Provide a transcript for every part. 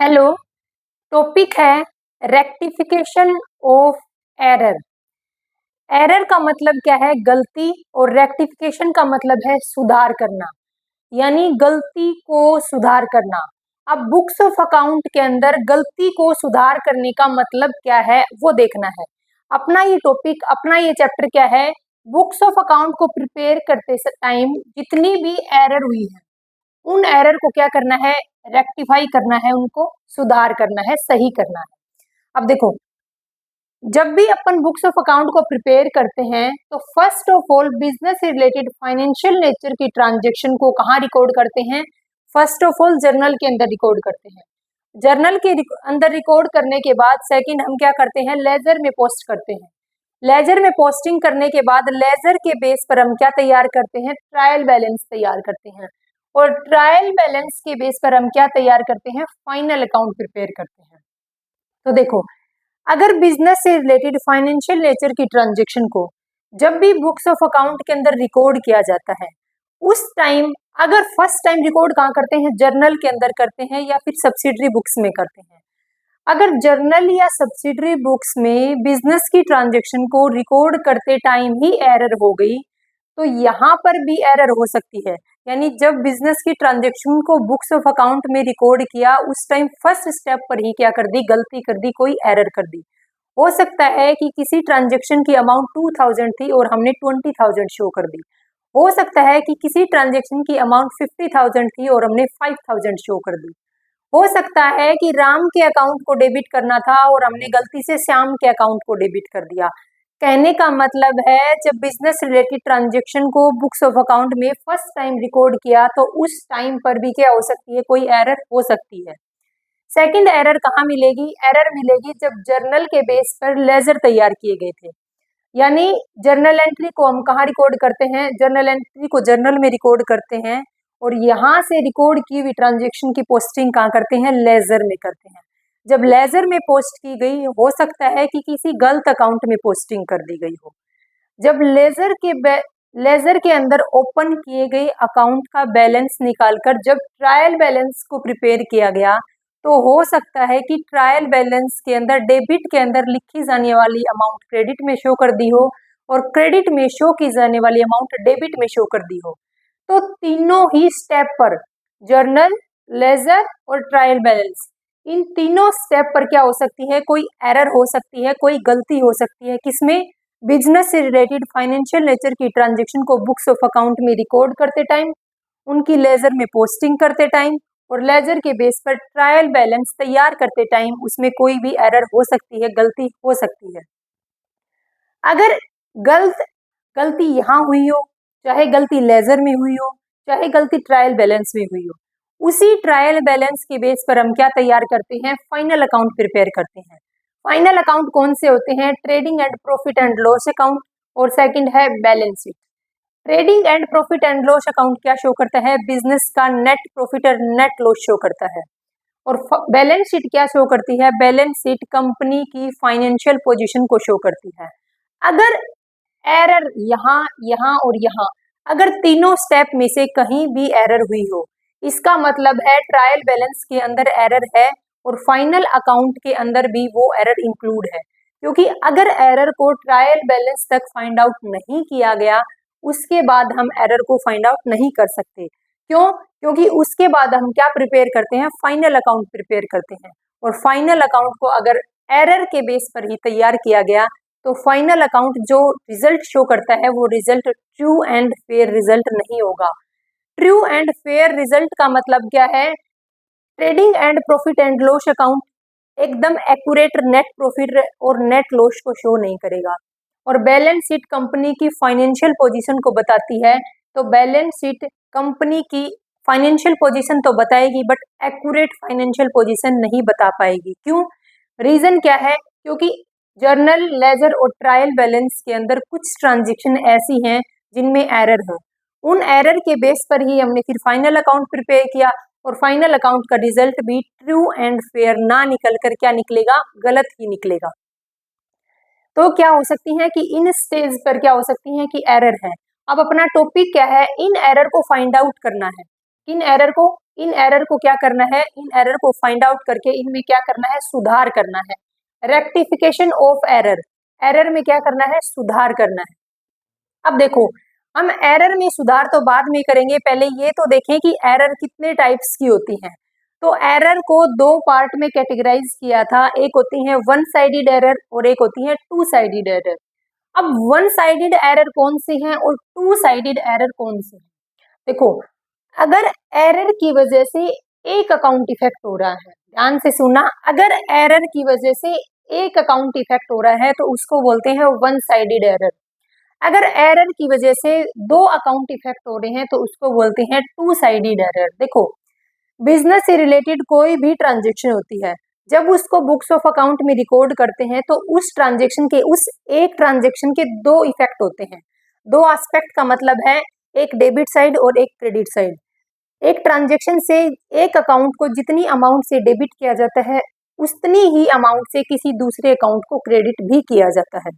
Hello. Topic है rectification of error. Error का मतलब क्या है? गलती। और रेक्टिफिकेशन का मतलब है सुधार करना, यानी गलती को सुधार करना। अब बुक्स ऑफ अकाउंट के अंदर गलती को सुधार करने का मतलब क्या है वो देखना है। अपना ये टॉपिक, अपना ये चैप्टर क्या है? बुक्स ऑफ अकाउंट को प्रिपेयर करते टाइम जितनी भी एरर हुई है उन एरर को क्या करना है? रेक्टिफाई करना है, उनको सुधार करना है, सही करना है। अब देखो, जब भी अपन बुक्स ऑफ अकाउंट को प्रिपेयर करते हैं तो फर्स्ट ऑफ ऑल बिजनेस से रिलेटेड फाइनेंशियल नेचर की ट्रांजेक्शन को कहाँ रिकॉर्ड करते हैं? फर्स्ट ऑफ ऑल जर्नल के अंदर रिकॉर्ड करते हैं। जर्नल के अंदर रिकॉर्ड करने के बाद सेकंड हम क्या करते हैं? लेजर में पोस्ट करते हैं। लेजर में पोस्टिंग करने के बाद लेजर के बेस पर हम क्या तैयार करते हैं? ट्रायल बैलेंस तैयार करते हैं। और ट्रायल बैलेंस के बेस पर हम क्या तैयार करते हैं? फाइनल अकाउंट प्रिपेयर करते हैं। तो देखो, अगर बिजनेस से रिलेटेड फाइनेंशियल नेचर की ट्रांजेक्शन को जब भी बुक्स ऑफ अकाउंट के अंदर रिकॉर्ड किया जाता है उस टाइम, अगर फर्स्ट टाइम रिकॉर्ड कहाँ करते हैं? जर्नल के अंदर करते हैं या फिर सब्सिडरी बुक्स में करते हैं। अगर जर्नल या सब्सिडरी बुक्स में बिजनेस की ट्रांजेक्शन को रिकॉर्ड करते टाइम ही एरर हो गई तो यहाँ पर भी एरर हो सकती है। यानी जब बिजनेस की ट्रांजेक्शन को बुक्स ऑफ अकाउंट में रिकॉर्ड किया उस टाइम फर्स्ट स्टेप पर ही क्या कर दी? गलती कर दी, कोई एरर कर दी। हो सकता है कि किसी ट्रांजेक्शन की अमाउंट 2000 थी और हमने 20,000 शो कर दी। हो सकता है कि किसी ट्रांजेक्शन की अमाउंट 50,000 थी और हमने 5,000 शो कर दी। हो सकता है कि राम के अकाउंट को डेबिट करना था और हमने गलती से श्याम के अकाउंट को डेबिट कर दिया। कहने का मतलब है जब बिजनेस रिलेटेड ट्रांजेक्शन को बुक्स ऑफ अकाउंट में फर्स्ट टाइम रिकॉर्ड किया तो उस टाइम पर भी क्या हो सकती है? कोई एरर हो सकती है। सेकंड एरर कहाँ मिलेगी? एरर मिलेगी जब जर्नल के बेस पर लेजर तैयार किए गए थे। यानी जर्नल एंट्री को हम कहाँ रिकॉर्ड करते हैं? जर्नल एंट्री को जर्नल में रिकॉर्ड करते हैं और यहाँ से रिकॉर्ड की हुई ट्रांजेक्शन की पोस्टिंग कहाँ करते हैं? लेजर में करते हैं। जब लेजर में पोस्ट की गई हो सकता है कि किसी गलत अकाउंट में पोस्टिंग कर दी गई हो। जब लेजर के अंदर ओपन किए गए अकाउंट का बैलेंस निकालकर जब ट्रायल बैलेंस को प्रिपेयर किया गया तो हो सकता है कि ट्रायल बैलेंस के अंदर डेबिट के अंदर लिखी जाने वाली अमाउंट क्रेडिट में शो कर दी हो और क्रेडिट में शो की जाने वाली अमाउंट डेबिट में शो कर दी हो। तो तीनों ही स्टेप पर, जर्नल, लेजर और ट्रायल बैलेंस, इन तीनों स्टेप पर क्या हो सकती है? कोई एरर हो सकती है, कोई गलती हो सकती है। किसमें? बिजनेस से रिलेटेड फाइनेंशियल नेचर की ट्रांजेक्शन को बुक्स ऑफ अकाउंट में रिकॉर्ड करते टाइम, उनकी लेजर में पोस्टिंग करते टाइम और लेजर के बेस पर ट्रायल बैलेंस तैयार करते टाइम उसमें कोई भी एरर हो सकती है, गलती हो सकती है। अगर गलती यहाँ हुई हो, चाहे गलती लेजर में हुई हो, चाहे गलती ट्रायल बैलेंस में हुई हो, उसी ट्रायल बैलेंस के बेस पर हम क्या तैयार करते हैं? फाइनल अकाउंट प्रिपेयर करते हैं। फाइनल अकाउंट कौन से होते हैं? Trading and profit and loss account और सेकंड है balance sheet. Trading and profit and loss account क्या शो करता है? बिजनेस का नेट प्रॉफिट और नेट लॉस शो करता है। और बैलेंस शीट क्या शो करती है? बैलेंस शीट कंपनी की फाइनेंशियल पोजीशन को शो करती है। अगर एरर यहाँ, यहाँ और यहाँ, अगर तीनों स्टेप में से कहीं भी एरर हुई हो इसका मतलब है ट्रायल बैलेंस के अंदर एरर है और फाइनल अकाउंट के अंदर भी वो एरर इंक्लूड है। क्योंकि अगर एरर को ट्रायल बैलेंस तक फाइंड आउट नहीं किया गया उसके बाद हम एरर को फाइंड आउट नहीं कर सकते। क्यों? क्योंकि उसके बाद हम क्या प्रिपेयर करते हैं? फाइनल अकाउंट प्रिपेयर करते हैं। और फाइनल अकाउंट को अगर एरर के बेस पर ही तैयार किया गया तो फाइनल अकाउंट जो रिजल्ट शो करता है वो result true and fair result नहीं होगा। ट्रू एंड फेयर रिजल्ट का मतलब क्या है? Trading and profit and loss account एकदम एक्यूरेट नेट प्रॉफिट और नेट लॉस को शो नहीं करेगा। और बैलेंस शीट कंपनी की फाइनेंशियल पोजीशन को बताती है। तो बैलेंस शीट कंपनी की फाइनेंशियल पोजीशन तो बताएगी बट एक्यूरेट फाइनेंशियल पोजीशन नहीं बता पाएगी। क्यों? रीजन क्या है? क्योंकि जर्नल, लेजर और ट्रायल बैलेंस के अंदर कुछ ट्रांजेक्शन ऐसी हैं जिनमें एरर है। उन एरर के बेस पर ही हमने फिर फाइनल अकाउंट प्रिपेयर किया और फाइनल अकाउंट का रिजल्ट भी ट्रू एंड फेयर ना निकल कर क्या निकलेगा? गलत ही निकलेगा। तो क्या हो सकती है कि इन स्टेज पर क्या हो सकती है कि एरर है। अब अपना टॉपिक क्या है? इन एरर को फाइंड आउट करना है। इन एरर को इन एरर को क्या करना है, इन एरर को फाइंड आउट करके इनमें क्या करना है, सुधार करना है। रेक्टिफिकेशन ऑफ एरर, एरर में क्या करना है, सुधार करना है। अब देखो, हम एरर में सुधार तो बाद में करेंगे, पहले ये तो देखें कि एरर कितने टाइप्स की होती हैं। तो एरर को दो पार्ट में कैटेगराइज किया था, एक होती है वन साइडेड एरर और एक होती है टू साइडेड एरर। अब वन साइडेड एरर कौन से हैं और टू साइडेड एरर कौन से हैं? देखो, अगर एरर की वजह से एक अकाउंट इफेक्ट हो रहा है, ध्यान से सुनना, अगर एरर की वजह से एक अकाउंट इफेक्ट हो रहा है तो उसको बोलते हैं वन साइडेड एरर। अगर एरर की वजह से दो अकाउंट इफेक्ट हो रहे हैं तो उसको बोलते हैं टू साइडेड एरर। देखो, बिजनेस से रिलेटेड कोई भी ट्रांजेक्शन होती है, जब उसको बुक्स ऑफ अकाउंट में रिकॉर्ड करते हैं तो उस ट्रांजेक्शन के, उस एक ट्रांजेक्शन के दो इफेक्ट होते हैं। दो एस्पेक्ट का मतलब है एक डेबिट साइड और एक क्रेडिट साइड। एक ट्रांजेक्शन से एक अकाउंट को जितनी अमाउंट से डेबिट किया जाता है उतनी ही अमाउंट से किसी दूसरे अकाउंट को क्रेडिट भी किया जाता है।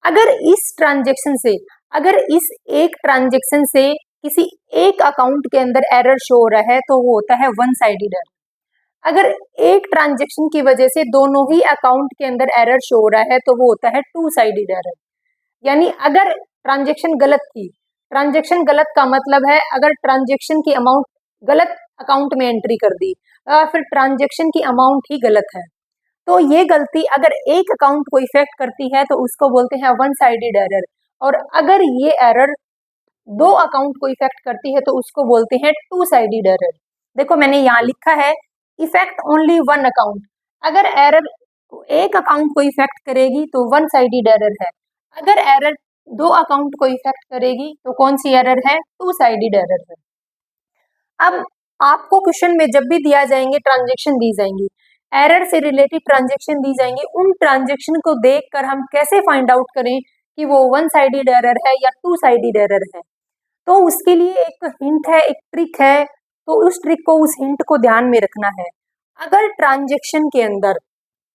अगर इस ट्रांजेक्शन से, अगर इस एक ट्रांजेक्शन से किसी एक अकाउंट के अंदर एरर शो हो रहा है तो वो होता है वन साइडेड एरर। अगर एक ट्रांजेक्शन की वजह से दोनों ही अकाउंट के अंदर एरर शो हो रहा है तो वो होता है टू साइडेड एरर। यानी अगर ट्रांजेक्शन गलत थी, ट्रांजेक्शन गलत का मतलब है अगर ट्रांजेक्शन की अमाउंट गलत अकाउंट में एंट्री कर दी या फिर ट्रांजेक्शन की अमाउंट ही गलत है, तो ये गलती अगर एक अकाउंट को इफेक्ट करती है तो उसको बोलते हैं वन साइडेड एरर। और अगर ये एरर दो अकाउंट को इफेक्ट करती है तो उसको बोलते हैं टू साइडेड एरर। देखो, मैंने यहाँ लिखा है इफेक्ट ओनली वन अकाउंट। अगर एरर एक अकाउंट को इफेक्ट करेगी तो वन साइडेड एरर है, अगर एरर दो अकाउंट को इफेक्ट करेगी तो कौन सी एरर है, टू साइडेड एरर है। अब आपको क्वेश्चन में जब भी दिया जाएंगे, ट्रांजेक्शन दी जाएंगी, एरर से रिलेटेड ट्रांजेक्शन दी जाएंगी, उन ट्रांजेक्शन को देखकर हम कैसे फाइंड आउट करें कि वो वन साइडेड एरर है या टू साइडेड एरर है। तो उसके लिए एक हिंट है, एक ट्रिक है, तो उस ट्रिक को, उस हिंट को ध्यान में रखना है। अगर ट्रांजेक्शन के अंदर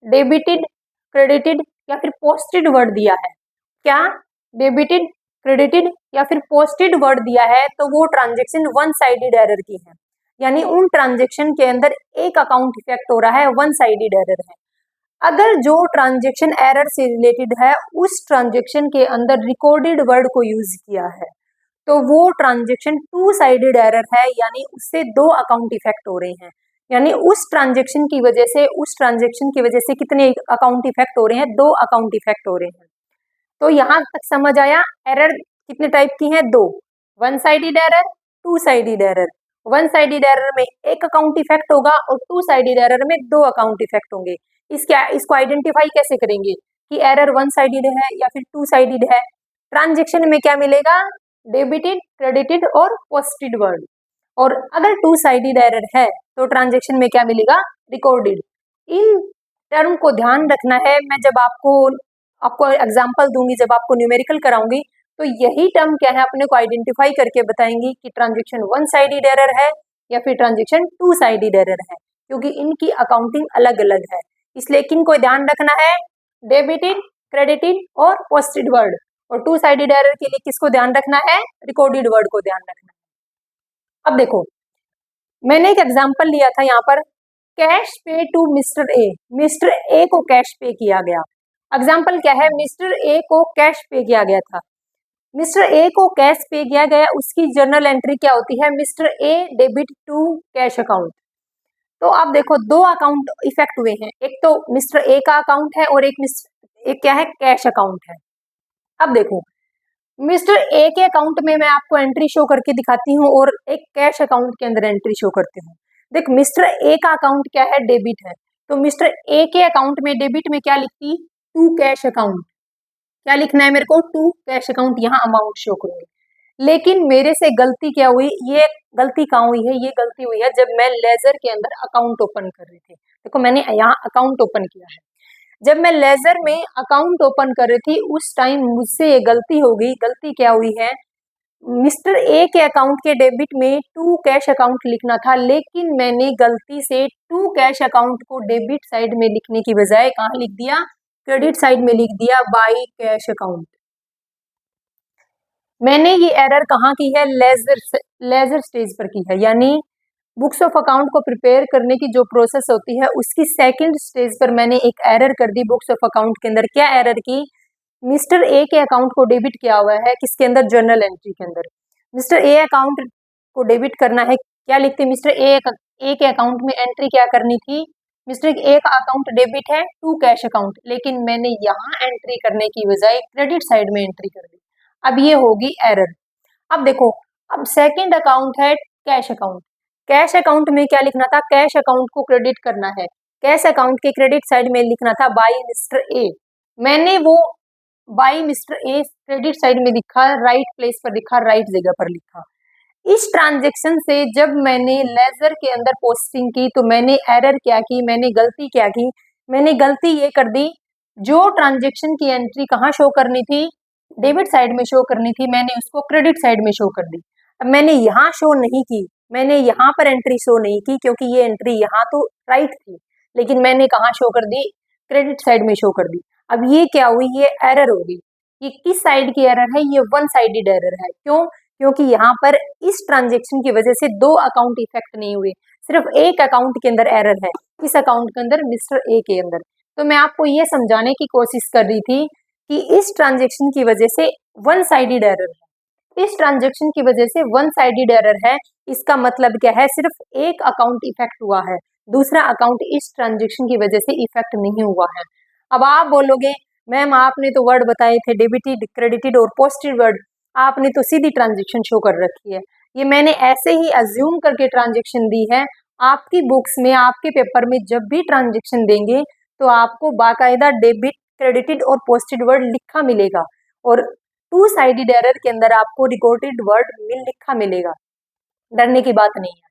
डेबिटेड, क्रेडिटेड या फिर पोस्टेड वर्ड दिया है, क्या डेबिटेड, क्रेडिटेड या फिर पोस्टेड वर्ड दिया है तो वो ट्रांजेक्शन वन साइडेड एरर की है। यानी उन ट्रांजेक्शन के अंदर एक अकाउंट इफेक्ट हो रहा है, वन साइडेड एरर है। अगर जो ट्रांजेक्शन एरर से रिलेटेड है उस ट्रांजेक्शन के अंदर रिकॉर्डेड वर्ड को यूज किया है तो वो ट्रांजेक्शन टू साइडेड एरर है, यानी उससे दो अकाउंट इफेक्ट हो रहे हैं। यानी उस ट्रांजेक्शन की वजह से, उस ट्रांजेक्शन की वजह से कितने अकाउंट इफेक्ट हो रहे हैं, दो अकाउंट इफेक्ट हो रहे हैं। तो यहाँ तक समझ आया, एरर कितने टाइप की हैं, दो, one sided error, to sided error. One sided error में एक अकाउंट इफेक्ट होगा और टू साइडेड एरर में दो अकाउंट इफेक्ट होंगे। इसको आइडेंटिफाई कैसे करेंगे कि एरर वन साइडेड है या फिर टू साइडेड है? ट्रांजेक्शन में क्या मिलेगा, डेबिटेड, क्रेडिटेड और पोस्टेड वर्ड। और अगर टू साइडेड एरर है तो ट्रांजेक्शन में क्या मिलेगा, रिकॉर्डेड। इन टर्म को ध्यान रखना है। मैं जब आपको एग्जांपल दूंगी, जब आपको न्यूमेरिकल कराऊंगी तो यही टर्म क्या है अपने को आइडेंटिफाई करके बताएंगी कि ट्रांजेक्शन वन साइडेड एरर है या फिर ट्रांजेक्शन टू साइडेड एरर है, क्योंकि इनकी अकाउंटिंग अलग अलग है। इसलिए किन को ध्यान रखना है, डेबिटेड, क्रेडिटेड और पोस्टेड वर्ड। और टू साइडेड एरर के लिए किसको ध्यान रखना है, रिकॉर्डेड वर्ड को ध्यान रखना है। अब देखो, मैंने एक एग्जांपल लिया था यहाँ पर, cash pay to mister A. Mister A को कैश पे किया गया। एग्जांपल क्या है, मिस्टर ए को कैश पे किया गया था। मिस्टर ए को कैश पे किया गया, उसकी जर्नल एंट्री क्या होती है, mister A debit to cash account. तो आप देखो, दो अकाउंट इफेक्ट हुए हैं, एक तो मिस्टर ए का अकाउंट है और एक क्या है, कैश अकाउंट है। अब देखो, मिस्टर ए के अकाउंट में मैं आपको एंट्री शो करके दिखाती हूँ और एक कैश अकाउंट के अंदर एंट्री शो करती हूँ। देख, मिस्टर ए का अकाउंट क्या है, डेबिट है, तो मिस्टर ए के अकाउंट में डेबिट में क्या लिखती, टू कैश अकाउंट। क्या लिखना है मेरे को, टू कैश अकाउंट, यहाँ अमाउंट शो करूंगी। लेकिन मेरे से गलती क्या हुई, ये गलती कहाँ हुई है, ये गलती हुई है जब मैं लेजर के अंदर अकाउंट ओपन कर रही थी। देखो, मैंने यहाँ अकाउंट ओपन किया है, जब मैं लेजर में अकाउंट ओपन कर रही थी उस टाइम मुझसे ये गलती हो गई। गलती क्या हुई है, मिस्टर ए के अकाउंट के डेबिट में टू कैश अकाउंट लिखना था, लेकिन मैंने गलती से टू कैश अकाउंट को डेबिट साइड में लिखने की बजाय कहाँ लिख दिया, क्रेडिट साइड में लिख दिया, बाई कैश अकाउंट। मैंने ये एरर कहाँ की है, लेजर स्टेज पर की है। यानी बुक्स ऑफ अकाउंट को प्रिपेयर करने की जो प्रोसेस होती है उसकी सेकंड स्टेज पर मैंने एक एरर कर दी बुक्स ऑफ अकाउंट के अंदर। क्या एरर की? मिस्टर ए के अकाउंट को डेबिट किया हुआ है, किसके अंदर? जर्नल एंट्री के अंदर। मिस्टर ए अकाउंट को डेबिट करना है, क्या लिखते? मिस्टर ए के अकाउंट में एंट्री क्या करनी थी? मिस्टर ए का अकाउंट डेबिट है टू कैश अकाउंट, लेकिन मैंने यहाँ एंट्री करने की बजाय क्रेडिट साइड में एंट्री कर दी। अब ये होगी एरर। अब देखो, अब सेकंड अकाउंट है कैश अकाउंट। कैश अकाउंट में क्या लिखना था? कैश अकाउंट को क्रेडिट करना है। कैश अकाउंट के क्रेडिट साइड में लिखना था बाय मिस्टर ए। मैंने वो by mister A credit side में लिखा, राइट प्लेस पर लिखा, राइट जगह पर लिखा। इस ट्रांजेक्शन से जब मैंने लेजर के अंदर पोस्टिंग की तो मैंने एरर क्या की? मैंने गलती क्या की? मैंने गलती ये कर दी, जो ट्रांजेक्शन की एंट्री कहाँ शो करनी थी? डेबिट साइड में शो करनी थी, मैंने उसको क्रेडिट साइड में शो कर दी। अब मैंने यहाँ शो नहीं की, मैंने यहाँ पर एंट्री शो नहीं की, क्योंकि ये एंट्री यहाँ तो राइट थी, लेकिन मैंने कहाँ शो कर दी? क्रेडिट साइड में शो कर दी। अब ये क्या हुई? ये एरर होगी। ये किस साइड की एरर है? ये वन साइडेड एरर है। क्यों? क्योंकि यहाँ पर इस ट्रांजेक्शन की वजह से दो अकाउंट इफेक्ट नहीं हुए, सिर्फ एक अकाउंट के अंदर एरर है। किस अकाउंट के अंदर? मिस्टर ए के अंदर। तो मैं आपको ये समझाने की कोशिश कर रही थी कि इस ट्रांजेक्शन की वजह से वन साइडेड एरर है। इस ट्रांजेक्शन की वजह से वन साइडेड एरर है, इसका मतलब क्या है? सिर्फ एक अकाउंट इफेक्ट हुआ है, दूसरा अकाउंट इस ट्रांजेक्शन की वजह से इफेक्ट नहीं हुआ है। अब आप बोलोगे मैम आपने तो वर्ड बताए थे डेबिटेड, क्रेडिटेड और पोस्टेड वर्ड, आपने तो सीधी ट्रांजेक्शन शो कर रखी है। ये मैंने ऐसे ही अज्यूम करके ट्रांजेक्शन दी है। आपकी बुक्स में, आपके पेपर में जब भी ट्रांजेक्शन देंगे तो आपको बाकायदा डेबिट, क्रेडिटेड और पोस्टेड वर्ड लिखा मिलेगा, और टू साइडेड एरर के अंदर आपको रिकॉर्डेड वर्ड लिखा मिलेगा। डरने की बात नहीं है।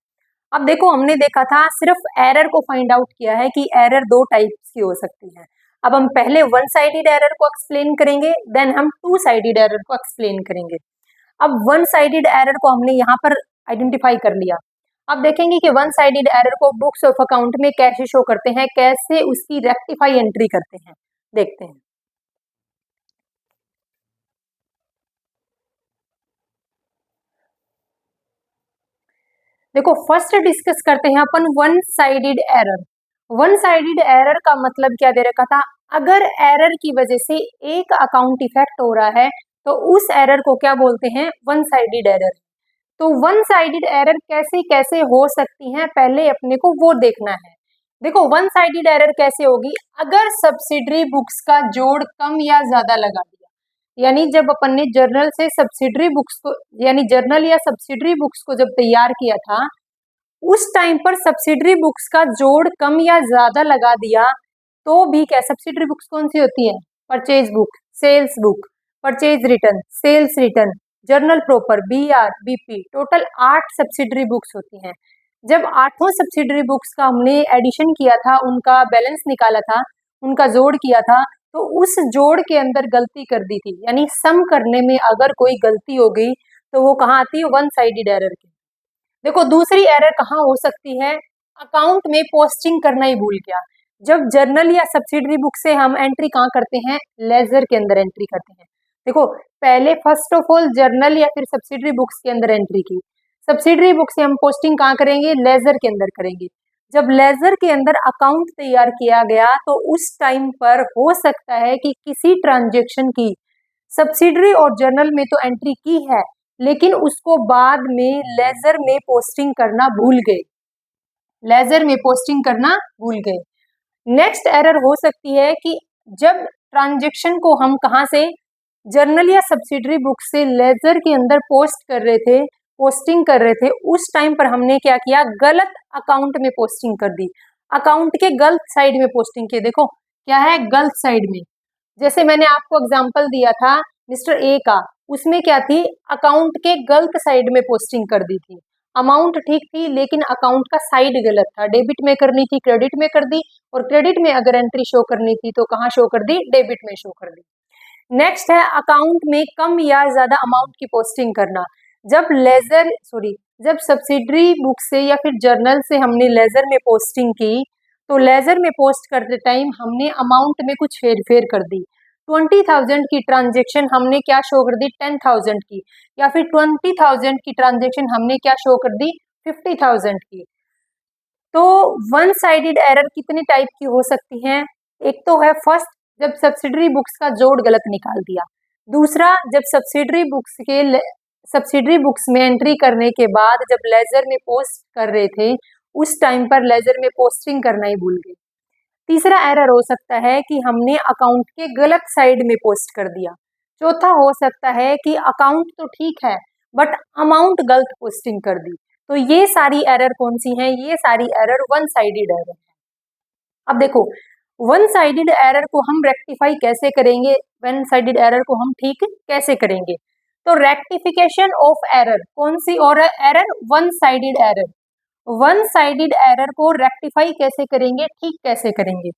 अब देखो, हमने देखा था, सिर्फ एरर को फाइंड आउट किया है कि एरर दो टाइप्स की हो सकती है। अब हम पहले वन साइडेड एरर को एक्सप्लेन करेंगे, देन हम टू साइडेड एरर को एक्सप्लेन करेंगे। अब वन साइडेड एरर को हमने यहाँ पर आइडेंटिफाई कर लिया। अब देखेंगे कि वन साइडेड एरर को बुक्स ऑफ अकाउंट में कैसे शो करते हैं, कैसे उसकी रेक्टिफाई एंट्री करते हैं, देखते हैं। देखो, फर्स्ट डिस्कस करते हैं अपन one sided error. One sided error का मतलब क्या दे रखा था? अगर एरर की वजह से एक अकाउंट इफेक्ट हो रहा है तो उस एरर को क्या बोलते हैं? One sided error. तो वन साइडेड एरर कैसे कैसे हो सकती हैं, पहले अपने को वो देखना है। देखो, वन साइडेड एरर कैसे होगी? अगर सब्सिडरी बुक्स का जोड़ कम या ज्यादा लगा दिया, यानी जब अपन ने जर्नल से सब्सिडरी बुक्स को, यानी जर्नल या सब्सिडरी बुक्स को जब तैयार किया था, उस टाइम पर सब्सिडरी बुक्स का जोड़ कम या ज्यादा लगा दिया तो भी क्या? सब्सिडरी बुक्स कौन सी होती है? Purchase book, sales book, purchase return, sales return, journal proper, BR, BP, total 8 subsidiary books होती हैं। जब आठों सब्सिडरी बुक्स का हमने एडिशन किया था, उनका बैलेंस निकाला था, उनका जोड़ किया था, तो उस जोड़ के अंदर गलती कर दी थी, यानी सम करने में अगर कोई गलती हो गई तो वो कहाँ आती है? वन साइडेड एरर की। देखो, दूसरी एरर कहाँ हो सकती है? अकाउंट में पोस्टिंग करना ही भूल गया। जब जर्नल या सब्सिडरी बुक से हम एंट्री कहाँ करते हैं? लेजर के अंदर एंट्री करते हैं। देखो, पहले फर्स्ट ऑफ ऑल जर्नल या फिर सब्सिडरी बुक्स के अंदर एंट्री की, सब्सिडरी बुक से हम पोस्टिंग कहाँ करेंगे? लेजर के अंदर करेंगे। जब लेजर के अंदर अकाउंट तैयार किया गया तो उस टाइम पर हो सकता है कि किसी ट्रांजेक्शन की सब्सिडरी और जर्नल में तो एंट्री की है, लेकिन उसको बाद में लेजर में पोस्टिंग करना भूल गए, लेजर में पोस्टिंग करना भूल गए। नेक्स्ट एरर हो सकती है कि जब ट्रांजेक्शन को हम कहाँ से, जर्नल या सब्सिडरी बुक से लेजर के अंदर पोस्ट कर रहे थे, पोस्टिंग कर रहे थे, उस टाइम पर हमने क्या किया? गलत अकाउंट में पोस्टिंग कर दी, अकाउंट के गलत साइड में पोस्टिंग की। देखो क्या है? गलत साइड में। जैसे मैंने आपको एग्जांपल दिया था मिस्टर ए का, उसमें क्या थी? अकाउंट के गलत साइड में पोस्टिंग कर दी थी। अमाउंट ठीक थी लेकिन अकाउंट का साइड गलत था, डेबिट में करनी थी क्रेडिट में कर दी, और क्रेडिट में अगर एंट्री शो करनी थी तो कहाँ शो कर दी? डेबिट में शो कर दी। नेक्स्ट है अकाउंट में कम या ज्यादा अमाउंट की पोस्टिंग करना। जब सब्सिडरी बुक से या फिर जर्नल से हमने लेजर में पोस्टिंग की तो लेजर में पोस्ट करते टाइम हमने अमाउंट में कुछ हेरफेर कर दी। 20,000 की ट्रांजेक्शन हमने क्या शो कर दी? 10,000 की, या फिर 20,000 की ट्रांजेक्शन हमने क्या शो कर दी? 50,000 की। तो वन साइडेड एरर कितने टाइप की हो सकती हैं? एक तो है फर्स्ट, जब सब्सिडरी बुक्स का जोड़ गलत निकाल दिया। दूसरा, जब सब्सिडरी बुक्स में एंट्री करने के बाद जब लेजर में पोस्ट कर रहे थे उस टाइम पर लेजर में पोस्टिंग करना ही भूल गए। तीसरा एरर हो सकता है कि हमने अकाउंट के गलत साइड में पोस्ट कर दिया। चौथा हो सकता है कि अकाउंट तो ठीक है बट अमाउंट गलत पोस्टिंग कर दी। तो ये सारी एरर कौन सी हैं? ये सारी एरर वन साइडेड एरर है। अब देखो, वन साइडेड एरर को हम रेक्टिफाई कैसे करेंगे, वन साइडेड एरर को हम ठीक कैसे करेंगे? तो रेक्टिफिकेशन ऑफ एरर, कौन सी और error? One sided error. One sided error को रेक्टिफाई कैसे करेंगे, ठीक कैसे करेंगे?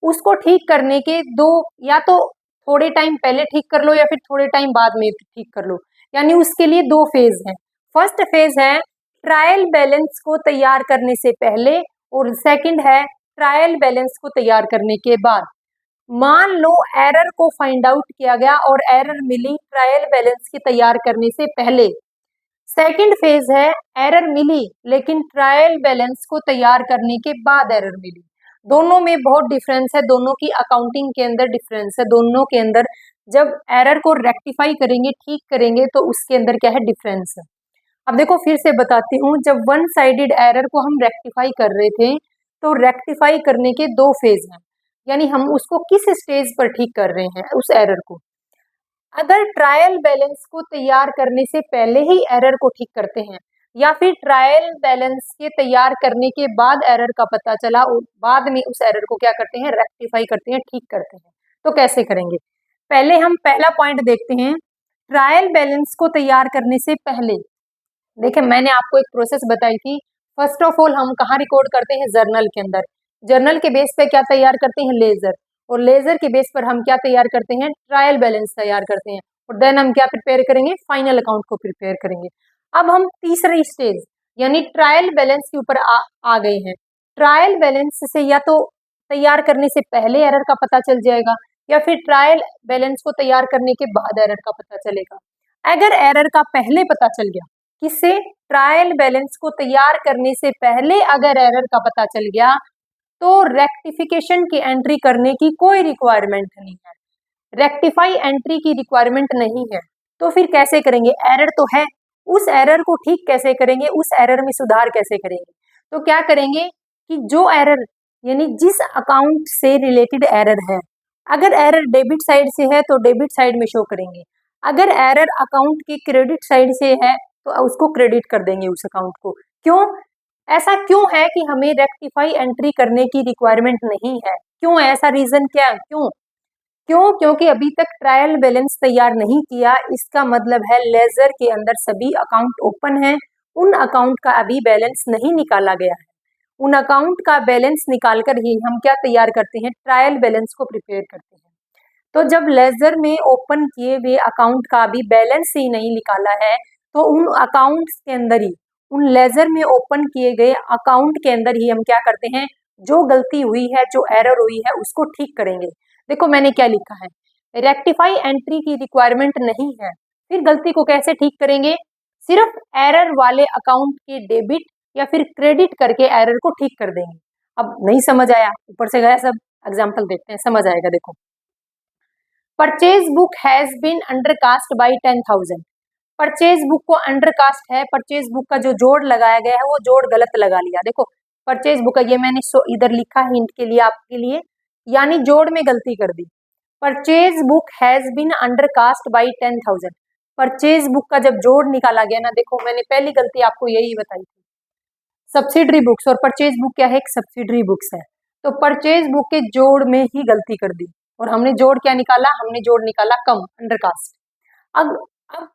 उसको ठीक करने के दो, या तो थोड़े टाइम पहले ठीक कर लो या फिर थोड़े टाइम बाद में ठीक कर लो, यानी उसके लिए दो फेज हैं। फर्स्ट फेज है ट्रायल बैलेंस को तैयार करने से पहले और सेकंड है ट्रायल बैलेंस को तैयार करने के बाद। मान लो एरर को फाइंड आउट किया गया और एरर मिली ट्रायल बैलेंस के तैयार करने से पहले। सेकंड फेज है एरर मिली लेकिन ट्रायल बैलेंस को तैयार करने के बाद एरर मिली। दोनों में बहुत डिफरेंस है, दोनों की अकाउंटिंग के अंदर डिफरेंस है, दोनों के अंदर जब एरर को रेक्टिफाई करेंगे, ठीक करेंगे, तो उसके अंदर क्या है, डिफरेंस है। अब देखो फिर से बताती हूँ, जब वन साइडेड एरर को हम रेक्टिफाई कर रहे थे तो रेक्टिफाई करने के दो फेज हैं, यानी हम उसको किस स्टेज पर ठीक कर रहे हैं उस एरर को। अगर ट्रायल बैलेंस को तैयार करने से पहले ही एरर को ठीक करते हैं या फिर ट्रायल बैलेंस के तैयार करने के बाद एरर का पता चला और बाद में उस एरर को क्या करते हैं, रेक्टिफाई करते हैं, ठीक करते हैं, तो कैसे करेंगे? पहले हम पहला पॉइंट देखते हैं, ट्रायल बैलेंस को तैयार करने से पहले। देखिए मैंने आपको एक प्रोसेस बताई थी। फर्स्ट ऑफ ऑल हम कहाँ रिकॉर्ड करते हैं, जर्नल के अंदर। जर्नल के बेस पे क्या तैयार करते हैं, लेजर, और लेजर के बेस पर हम क्या तैयार करते हैं, ट्रायल बैलेंस तैयार करते हैं, और देन हम क्या प्रिपेयर करेंगे, फाइनल अकाउंट को प्रिपेयर करेंगे। अब हम तीसरी स्टेज यानी ट्रायल बैलेंस के ऊपर आ गए हैं। ट्रायल बैलेंस से या तो तैयार करने से पहले एरर का पता चल जाएगा या फिर ट्रायल बैलेंस को तैयार करने के बाद एरर का पता चलेगा। अगर एरर का पहले पता चल गया, किससे, ट्रायल बैलेंस को तैयार करने से पहले अगर एरर का पता चल गया तो रेक्टिफिकेशन की एंट्री करने की कोई रिक्वायरमेंट नहीं है, रेक्टिफाई एंट्री की रिक्वायरमेंट नहीं है। तो फिर कैसे करेंगे, एरर तो है, उस एरर को ठीक कैसे करेंगे, उस एरर में सुधार कैसे करेंगे? तो क्या करेंगे कि जो एरर यानी जिस अकाउंट से रिलेटेड एरर है, अगर एरर डेबिट साइड से है तो डेबिट साइड में शो करेंगे, अगर एरर अकाउंट की क्रेडिट साइड से है तो उसको क्रेडिट कर देंगे उस अकाउंट को। क्यों ऐसा क्यों है कि हमें रेक्टिफाई एंट्री करने की रिक्वायरमेंट नहीं है? क्यों, ऐसा रीजन क्या, क्यों? क्योंकि अभी तक ट्रायल बैलेंस तैयार नहीं किया, इसका मतलब है लेजर के अंदर सभी अकाउंट ओपन हैं, उन अकाउंट का अभी बैलेंस नहीं निकाला गया है। उन अकाउंट का बैलेंस निकालकर ही हम क्या तैयार करते हैं, ट्रायल बैलेंस को प्रिपेयर करते हैं। तो जब लेजर में ओपन किए हुए अकाउंट का भी बैलेंस ही नहीं निकाला है तो उन अकाउंट्स के अंदर ही, उन लेजर में ओपन किए गए अकाउंट के अंदर ही हम क्या करते हैं, जो गलती हुई है, जो एरर हुई है उसको ठीक करेंगे। देखो मैंने क्या लिखा है, रेक्टिफाई एंट्री की रिक्वायरमेंट नहीं है, फिर गलती को कैसे ठीक करेंगे, सिर्फ एरर वाले अकाउंट के डेबिट या फिर क्रेडिट करके एरर को ठीक कर देंगे। अब नहीं समझ आया, ऊपर से गया सब, एग्जाम्पल देखते हैं, समझ आएगा। देखो, purchase book has been undercast by 10,000। Purchase book को अंडरकास्ट है, परचेज बुक का जो जोड़ लगाया गया है वो जोड़ गलत लगा लिया। देखो परचेज बुक का ये मैंने इधर लिखा हिंट के लिए आपके लिए, यानी जोड़ में गलती कर दी। Purchase book has been undercast by 10,000। Purchase book का जब जोड़ निकाला गया ना, देखो मैंने पहली गलती आपको यही बताई थी, सब्सिडरी बुक्स, और परचेज बुक क्या है, एक सब्सिडरी बुक्स है, तो परचेज बुक के जोड़ में ही गलती कर दी और हमने जोड़ क्या निकाला, हमने जोड़ निकाला कम, अंडरकास्ट। अब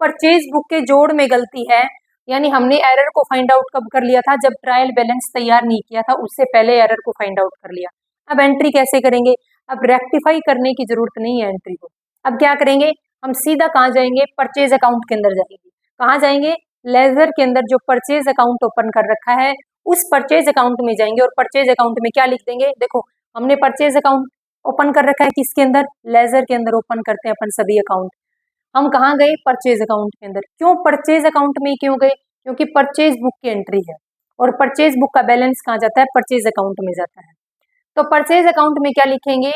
परचेज बुक के जोड़ में गलती है, यानी हमने एरर को फाइंड आउट कब कर लिया था, जब ट्रायल बैलेंस तैयार नहीं किया था, उससे पहले एरर को फाइंड आउट कर लिया। अब एंट्री कैसे करेंगे, अब रेक्टिफाई करने की जरूरत नहीं है एंट्री को। अब क्या करेंगे, हम सीधा कहाँ जाएंगे, परचेज अकाउंट के अंदर जाएंगे। कहाँ जाएंगे, लेजर के अंदर जो परचेज अकाउंट ओपन कर रखा है उस परचेज अकाउंट में जाएंगे और परचेज अकाउंट में क्या लिख देंगे, देखो हमने परचेज अकाउंट ओपन कर रखा है, किसके अंदर, लेजर के अंदर ओपन करते हैं अपन सभी अकाउंट। हम कहाँ गए, परचेज अकाउंट के अंदर। क्यों परचेज अकाउंट में क्यों गए, क्योंकि परचेज बुक की एंट्री है और परचेज बुक का बैलेंस कहाँ जाता है, परचेज अकाउंट में जाता है। तो परचेज अकाउंट में क्या लिखेंगे,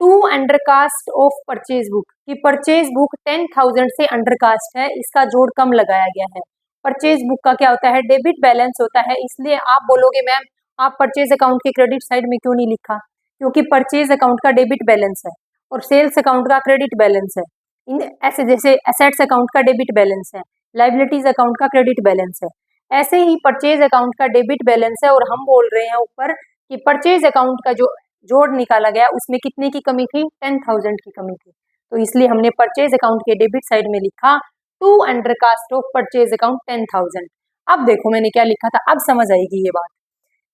to undercast of purchase book, कि परचेज बुक 10,000 से अंडरकास्ट है, इसका जोड़ कम लगाया गया है। परचेज बुक का क्या होता है, डेबिट बैलेंस होता है, इसलिए आप बोलोगे मैम आप परचेज अकाउंट के क्रेडिट साइड में क्यों नहीं लिखा, क्योंकि परचेज अकाउंट का डेबिट बैलेंस है और सेल्स अकाउंट का क्रेडिट बैलेंस है। इन ऐसे जैसे एसेट्स अकाउंट का डेबिट बैलेंस है, लाइबिलिटीज अकाउंट का क्रेडिट बैलेंस है, ऐसे ही परचेज अकाउंट का डेबिट बैलेंस है। और हम बोल रहे हैं ऊपर कि परचेज अकाउंट का जो जोड़ निकाला गया उसमें कितने की कमी थी, 10,000 की कमी थी। तो इसलिए हमने परचेज अकाउंट के डेबिट साइड में लिखा to undercast of purchase account 10,000। अब देखो मैंने क्या लिखा था, अब समझ आएगी ये बात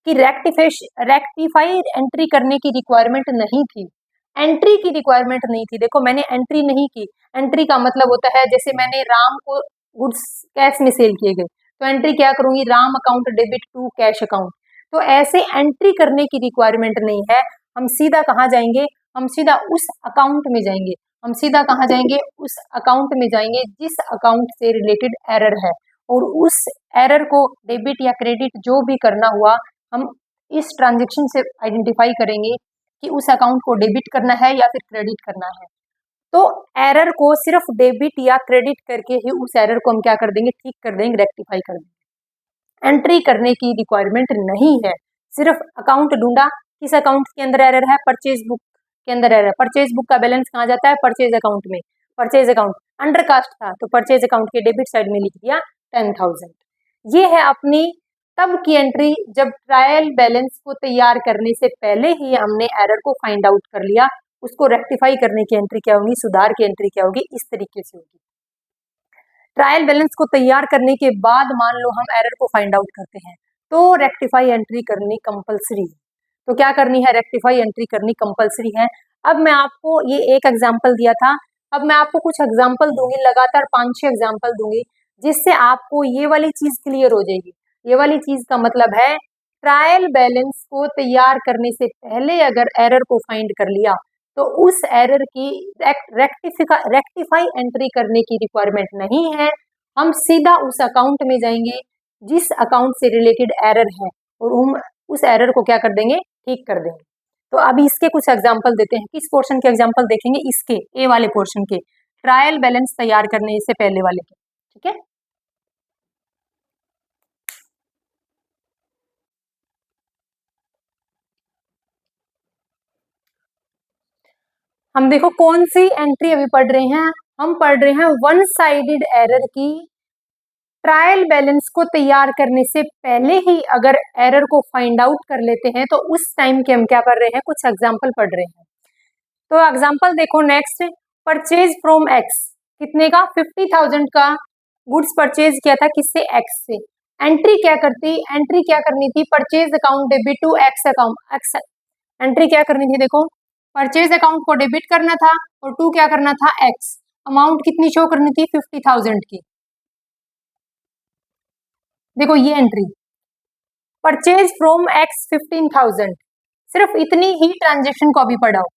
कि रेक्टिफाई एंट्री करने की रिक्वायरमेंट नहीं थी, एंट्री की रिक्वायरमेंट नहीं थी। देखो मैंने एंट्री नहीं की, एंट्री का मतलब होता है जैसे मैंने राम को गुड्स कैश में सेल किए गए तो एंट्री क्या करूंगी, Ram account debit to cash account. तो ऐसे एंट्री करने की रिक्वायरमेंट नहीं है, हम सीधा कहाँ जाएंगे, हम सीधा उस अकाउंट में जाएंगे, हम सीधा कहाँ जाएंगे, उस अकाउंट में जाएंगे जिस अकाउंट से रिलेटेड एरर है, और उस एरर को डेबिट या क्रेडिट जो भी करना हुआ हम इस ट्रांजेक्शन से आइडेंटिफाई करेंगे कि उस अकाउंट को डेबिट करना है या फिर क्रेडिट करना है। तो एरर को सिर्फ डेबिट या क्रेडिट करके ही उस एरर को हम क्या कर देंगे, ठीक कर देंगे, रेक्टिफाई कर देंगे। एंट्री करने की रिक्वायरमेंट नहीं है, सिर्फ अकाउंट ढूंढा, किस अकाउंट के अंदर एरर है, परचेज बुक के अंदर एरर है। परचेज बुक का बैलेंस कहाँ जाता है, परचेज अकाउंट में। परचेज अकाउंट अंडरकास्ट था तो परचेज अकाउंट के डेबिट साइड में लिख दिया 10,000। ये है अपनी तब की एंट्री जब ट्रायल बैलेंस को तैयार करने से पहले ही हमने एरर को फाइंड आउट कर लिया। उसको रेक्टिफाई करने की एंट्री क्या होगी, सुधार की एंट्री क्या होगी, इस तरीके से होगी। ट्रायल बैलेंस को तैयार करने के बाद मान लो हम एरर को फाइंड आउट करते हैं तो रेक्टिफाई एंट्री करनी कंपलसरी है। तो क्या करनी है, रेक्टिफाई एंट्री करनी कंपलसरी है। अब मैं आपको ये एक एग्जाम्पल दिया था, अब मैं आपको कुछ एग्जाम्पल दूंगी, लगातार 5-6 एग्जाम्पल दूंगी जिससे आपको ये वाली चीज क्लियर हो जाएगी। ये वाली चीज का मतलब है ट्रायल बैलेंस को तैयार करने से पहले अगर एरर को फाइंड कर लिया तो उस एरर की रेक्टिफाई एंट्री करने की रिक्वायरमेंट नहीं है, हम सीधा उस अकाउंट में जाएंगे जिस अकाउंट से रिलेटेड एरर है और हम उस एरर को क्या कर देंगे, ठीक कर देंगे। तो अभी इसके कुछ एग्जाम्पल देते हैं, किस पोर्शन के एग्जाम्पल देखेंगे, इसके ए वाले पोर्शन के, ट्रायल बैलेंस तैयार करने से पहले वाले के, ठीक है। हम देखो कौन सी एंट्री अभी पढ़ रहे हैं, हम पढ़ रहे हैं वन साइडेड एरर की ट्रायल बैलेंस को तैयार करने से पहले ही अगर एरर को फाइंड आउट कर लेते हैं तो उस टाइम के हम क्या पढ़ रहे हैं, कुछ एग्जाम्पल पढ़ रहे हैं। तो एग्जाम्पल देखो नेक्स्ट, परचेज फ्रॉम एक्स, कितने का, 50,000 का गुड्स परचेज किया था, किससे, एक्स से। एंट्री क्या करती, एंट्री क्या करनी थी, purchase account debit to X account, X entry क्या करनी थी, देखो परचेज अकाउंट को डेबिट करना था और टू क्या करना था, एक्स, अमाउंट कितनी शो करनी थी, 50,000 की। देखो ये एंट्री, परचेज फ्रॉम एक्स 15,000, सिर्फ इतनी ही ट्रांजेक्शन को अभी पढ़ाओ।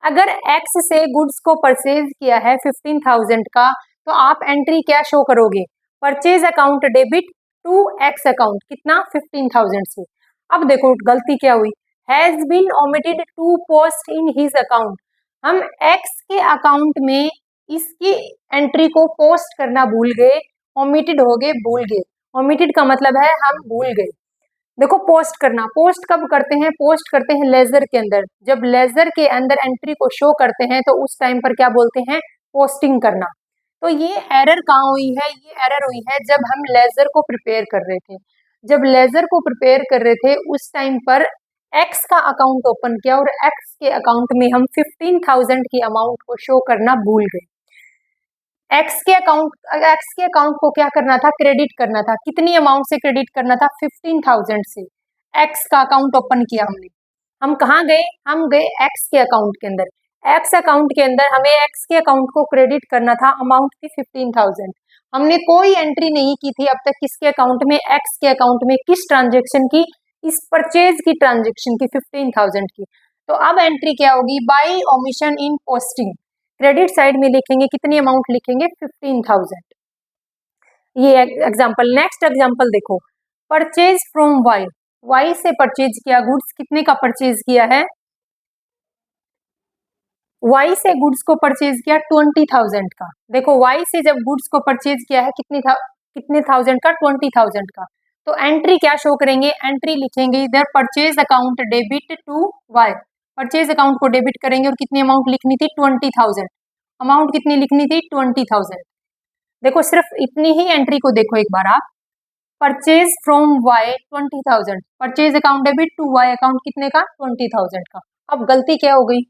अगर एक्स से गुड्स को परचेज किया है 15,000 का तो आप एंट्री क्या शो करोगे, purchase account debit to X account, कितना, 15,000 से। अब देखो गलती क्या हुई, has been omitted to post in his account, हम एक्स के अकाउंट में इसकी एंट्री को पोस्ट करना भूल गए, ओमिटेड हो गए, भूल गए। ओमिटेड का मतलब है हम भूल गए। देखो पोस्ट करना, पोस्ट कब करते हैं, पोस्ट करते हैं लेजर के अंदर, जब लेजर के अंदर एंट्री को शो करते हैं तो उस टाइम पर क्या बोलते हैं, पोस्टिंग करना। तो ये एरर कहाँ हुई है, ये एरर हुई है जब हम लेजर को प्रिपेयर कर रहे थे। जब लेजर को प्रिपेयर कर रहे थे उस टाइम पर एक्स का अकाउंट ओपन किया और एक्स के अकाउंट में हम 15,000 की अमाउंट को शो करना भूल गए। एक्स के अकाउंट को क्या करना था, क्रेडिट करना था, कितनी अमाउंट से क्रेडिट करना था, 15,000 से। एक्स का अकाउंट ओपन किया हमने, हम कहाँ गए, हम गए एक्स के अकाउंट के अंदर। एक्स अकाउंट के अंदर हमें एक्स के अकाउंट को क्रेडिट करना था, अमाउंट थी 15,000। हमने कोई एंट्री नहीं की थी अब तक किसके अकाउंट में, एक्स के अकाउंट में, किस ट्रांजेक्शन की, इस परचेज की ट्रांजेक्शन की, 15,000 की। तो अब एंट्री क्या होगी, by omission in posting, credit side में लिखेंगे, कितनी अमाउंट लिखेंगे, 15,000। ये एग्जाम्पल। नेक्स्ट एग्जाम्पल देखो, परचेज फ्रॉम वाई, वाई से परचेज किया गुड्स, कितने का परचेज किया है, वाई से गुड्स को परचेज किया 20,000 का। देखो वाई से जब गुड्स को परचेज किया है कितने थाउजेंड का, 20,000 का। तो एंट्री क्या शो करेंगे, एंट्री लिखेंगे इधर purchase account debit to Y, purchase account को डेबिट करेंगे और कितनी अमाउंट लिखनी थी, 20,000। अमाउंट कितनी लिखनी थी, 20,000। देखो सिर्फ इतनी ही एंट्री को देखो एक बार आप, purchase from Y 20,000, purchase account debit to Y account कितने का, 20,000 का। अब गलती क्या हो गई,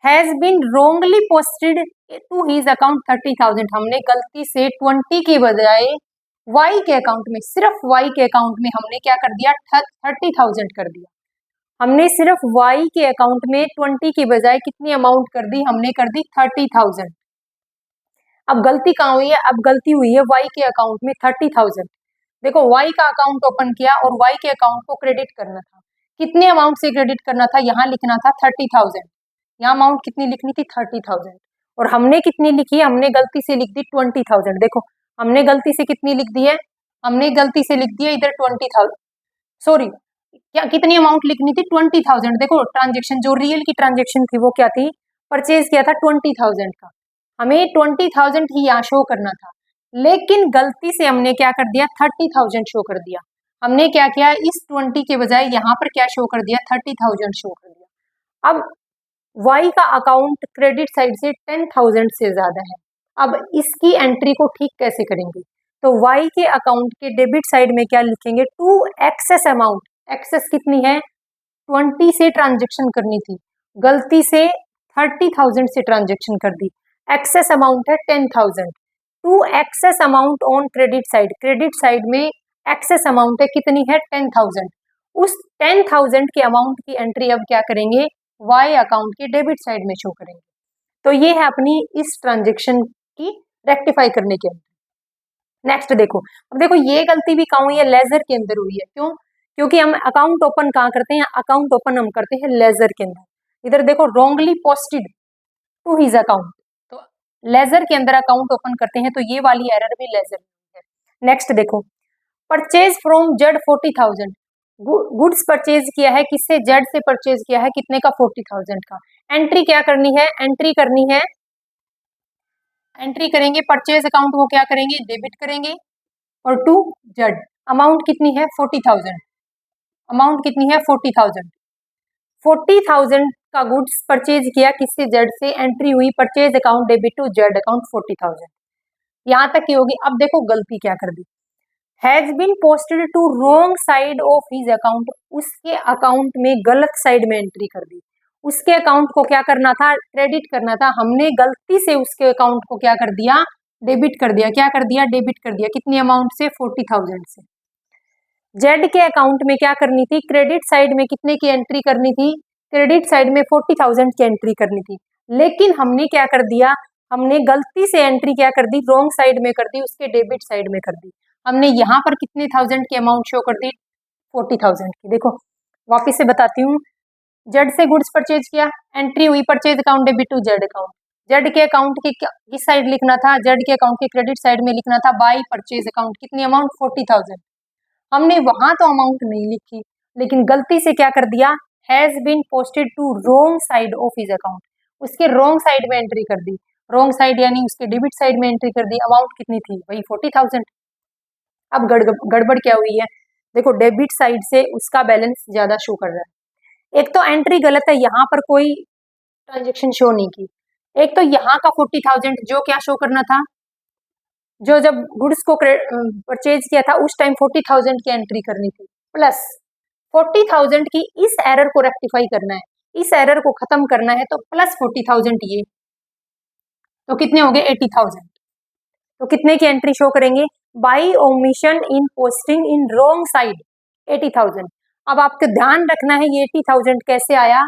has been wrongly posted to his account 30,000, हमने गलती से 20 के बजाय वाई के अकाउंट में, सिर्फ वाई के अकाउंट में हमने क्या कर दिया, 30,000 कर दिया। हमने सिर्फ वाई के अकाउंट में 20 के बजाय कितनी अमाउंट कर दी, हमने कर दी 30,000। अब गलती कहाँ हुई है, अब गलती हुई है वाई के अकाउंट में 30,000। देखो वाई का अकाउंट ओपन किया और वाई के अकाउंट को क्रेडिट करना था, कितने अमाउंट से क्रेडिट करना था, यहाँ लिखना था 30,000, यहाँ अमाउंट कितनी लिखनी थी, 30,000। और हमने कितनी लिखी है, हमने गलती से लिख दी 20,000। देखो हमने गलती से कितनी लिख दी है, हमने गलती से लिख दी है इधर 20,000, सॉरी क्या कितनी अमाउंट लिखनी थी, 20,000। देखो ट्रांजेक्शन जो रियल की ट्रांजेक्शन थी वो क्या थी, परचेज किया था 20,000 का, हमें 20,000 ही यहाँ शो करना था, लेकिन गलती से हमने क्या कर दिया, 30,000 शो कर दिया। हमने क्या किया, इस 20 के बजाय यहाँ पर क्या शो कर दिया, 30,000 शो कर दिया। अब वाई का अकाउंट क्रेडिट साइड से 10,000 से ज्यादा है, अब इसकी एंट्री को ठीक कैसे करेंगे, तो वाई के अकाउंट के डेबिट साइड में क्या लिखेंगे, टू एक्सेस अमाउंट, एक्सेस कितनी है, 20 से ट्रांजेक्शन करनी थी, गलती से 30,000 से ट्रांजेक्शन कर दी, एक्सेस अमाउंट है 10,000, to excess amount on credit side, credit side में एक्सेस अमाउंट है कितनी है, 10,000, उस 10,000 के अमाउंट की एंट्री अब क्या करेंगे, वाई अकाउंट के डेबिट साइड में शो करेंगे। तो ये है अपनी इस ट्रांजेक्शन की रेक्टिफाई करने के अंदर। नेक्स्ट देखो, अब देखो ये गलती भी कहाँ हुई है, लेजर के अंदर हुई है, क्यों, क्योंकि हम अकाउंट ओपन कहाँ करते हैं, अकाउंट ओपन हम करते हैं लेजर के अंदर। इधर देखो wrongly posted to his account, तो लेजर के अंदर अकाउंट ओपन करते हैं, तो ये वाली एरर भी लेजर में है। नेक्स्ट देखो, purchase from Z 40,000, goods purchase किया है किससे, जेड से परचेज किया है, कितने का, 40,000 का। एंट्री क्या करनी है, एंट्री करनी है, एंट्री करेंगे परचेज अकाउंट को क्या करेंगे, डेबिट करेंगे, और टू जेड अमाउंट कितनी है, 40,000, अमाउंट कितनी है, 40,000, 40,000 का गुड्स परचेज किया किससे, जेड से, एंट्री हुई purchase account debit to Z account 40,000, यहाँ तक की होगी। अब देखो गलती क्या कर दी, has been posted to wrong side of his account, उसके अकाउंट में गलत साइड में एंट्री कर दी, उसके अकाउंट को क्या करना था, क्रेडिट करना था, हमने गलती से उसके अकाउंट को क्या कर दिया, डेबिट कर दिया, क्या कर दिया, डेबिट कर दिया, कितनी अमाउंट से, 40,000 से। जेड के अकाउंट में क्या करनी थी, क्रेडिट साइड में कितने की एंट्री करनी थी, क्रेडिट साइड में 40,000 की एंट्री करनी थी, लेकिन हमने क्या कर दिया, हमने गलती से एंट्री क्या कर दी, रॉन्ग साइड में कर दी, उसके डेबिट साइड में कर दी। हमने यहाँ पर कितने थाउजेंड की अमाउंट शो कर दी, 40,000 की। देखो वापिस से बताती हूँ, जेड से गुड्स परचेज किया, एंट्री हुई purchase account debit to Z account, Z के अकाउंट की किस साइड लिखना था, जेड के अकाउंट के क्रेडिट साइड में लिखना था बाई परचेज अकाउंट, कितनी अमाउंट, 40,000। हमने वहां तो अमाउंट नहीं लिखी, लेकिन गलती से क्या कर दिया, has been posted to wrong side of his account, उसके रोंग साइड में एंट्री कर दी, रोंग साइड यानी उसके डेबिट साइड में एंट्री कर दी, अमाउंट कितनी थी, वही 40,000। अब गड़बड़ क्या हुई है, देखो डेबिट साइड से उसका बैलेंस ज्यादा शो कर रहा है, एक तो एंट्री गलत है, यहाँ पर कोई ट्रांजेक्शन शो नहीं की, एक तो यहाँ का 40,000 जो क्या शो करना था, जो जब गुड्स को परचेज किया था उस टाइम 40,000 की एंट्री करनी थी, प्लस 40,000 की इस एरर को रेक्टिफाई करना है, इस एरर को खत्म करना है, तो प्लस 40,000 ये, तो कितने हो गए, 80,000। तो कितने की एंट्री शो करेंगे, by omission in posting in wrong side 80,000। अब आपको ध्यान रखना है ये 80,000 कैसे आया,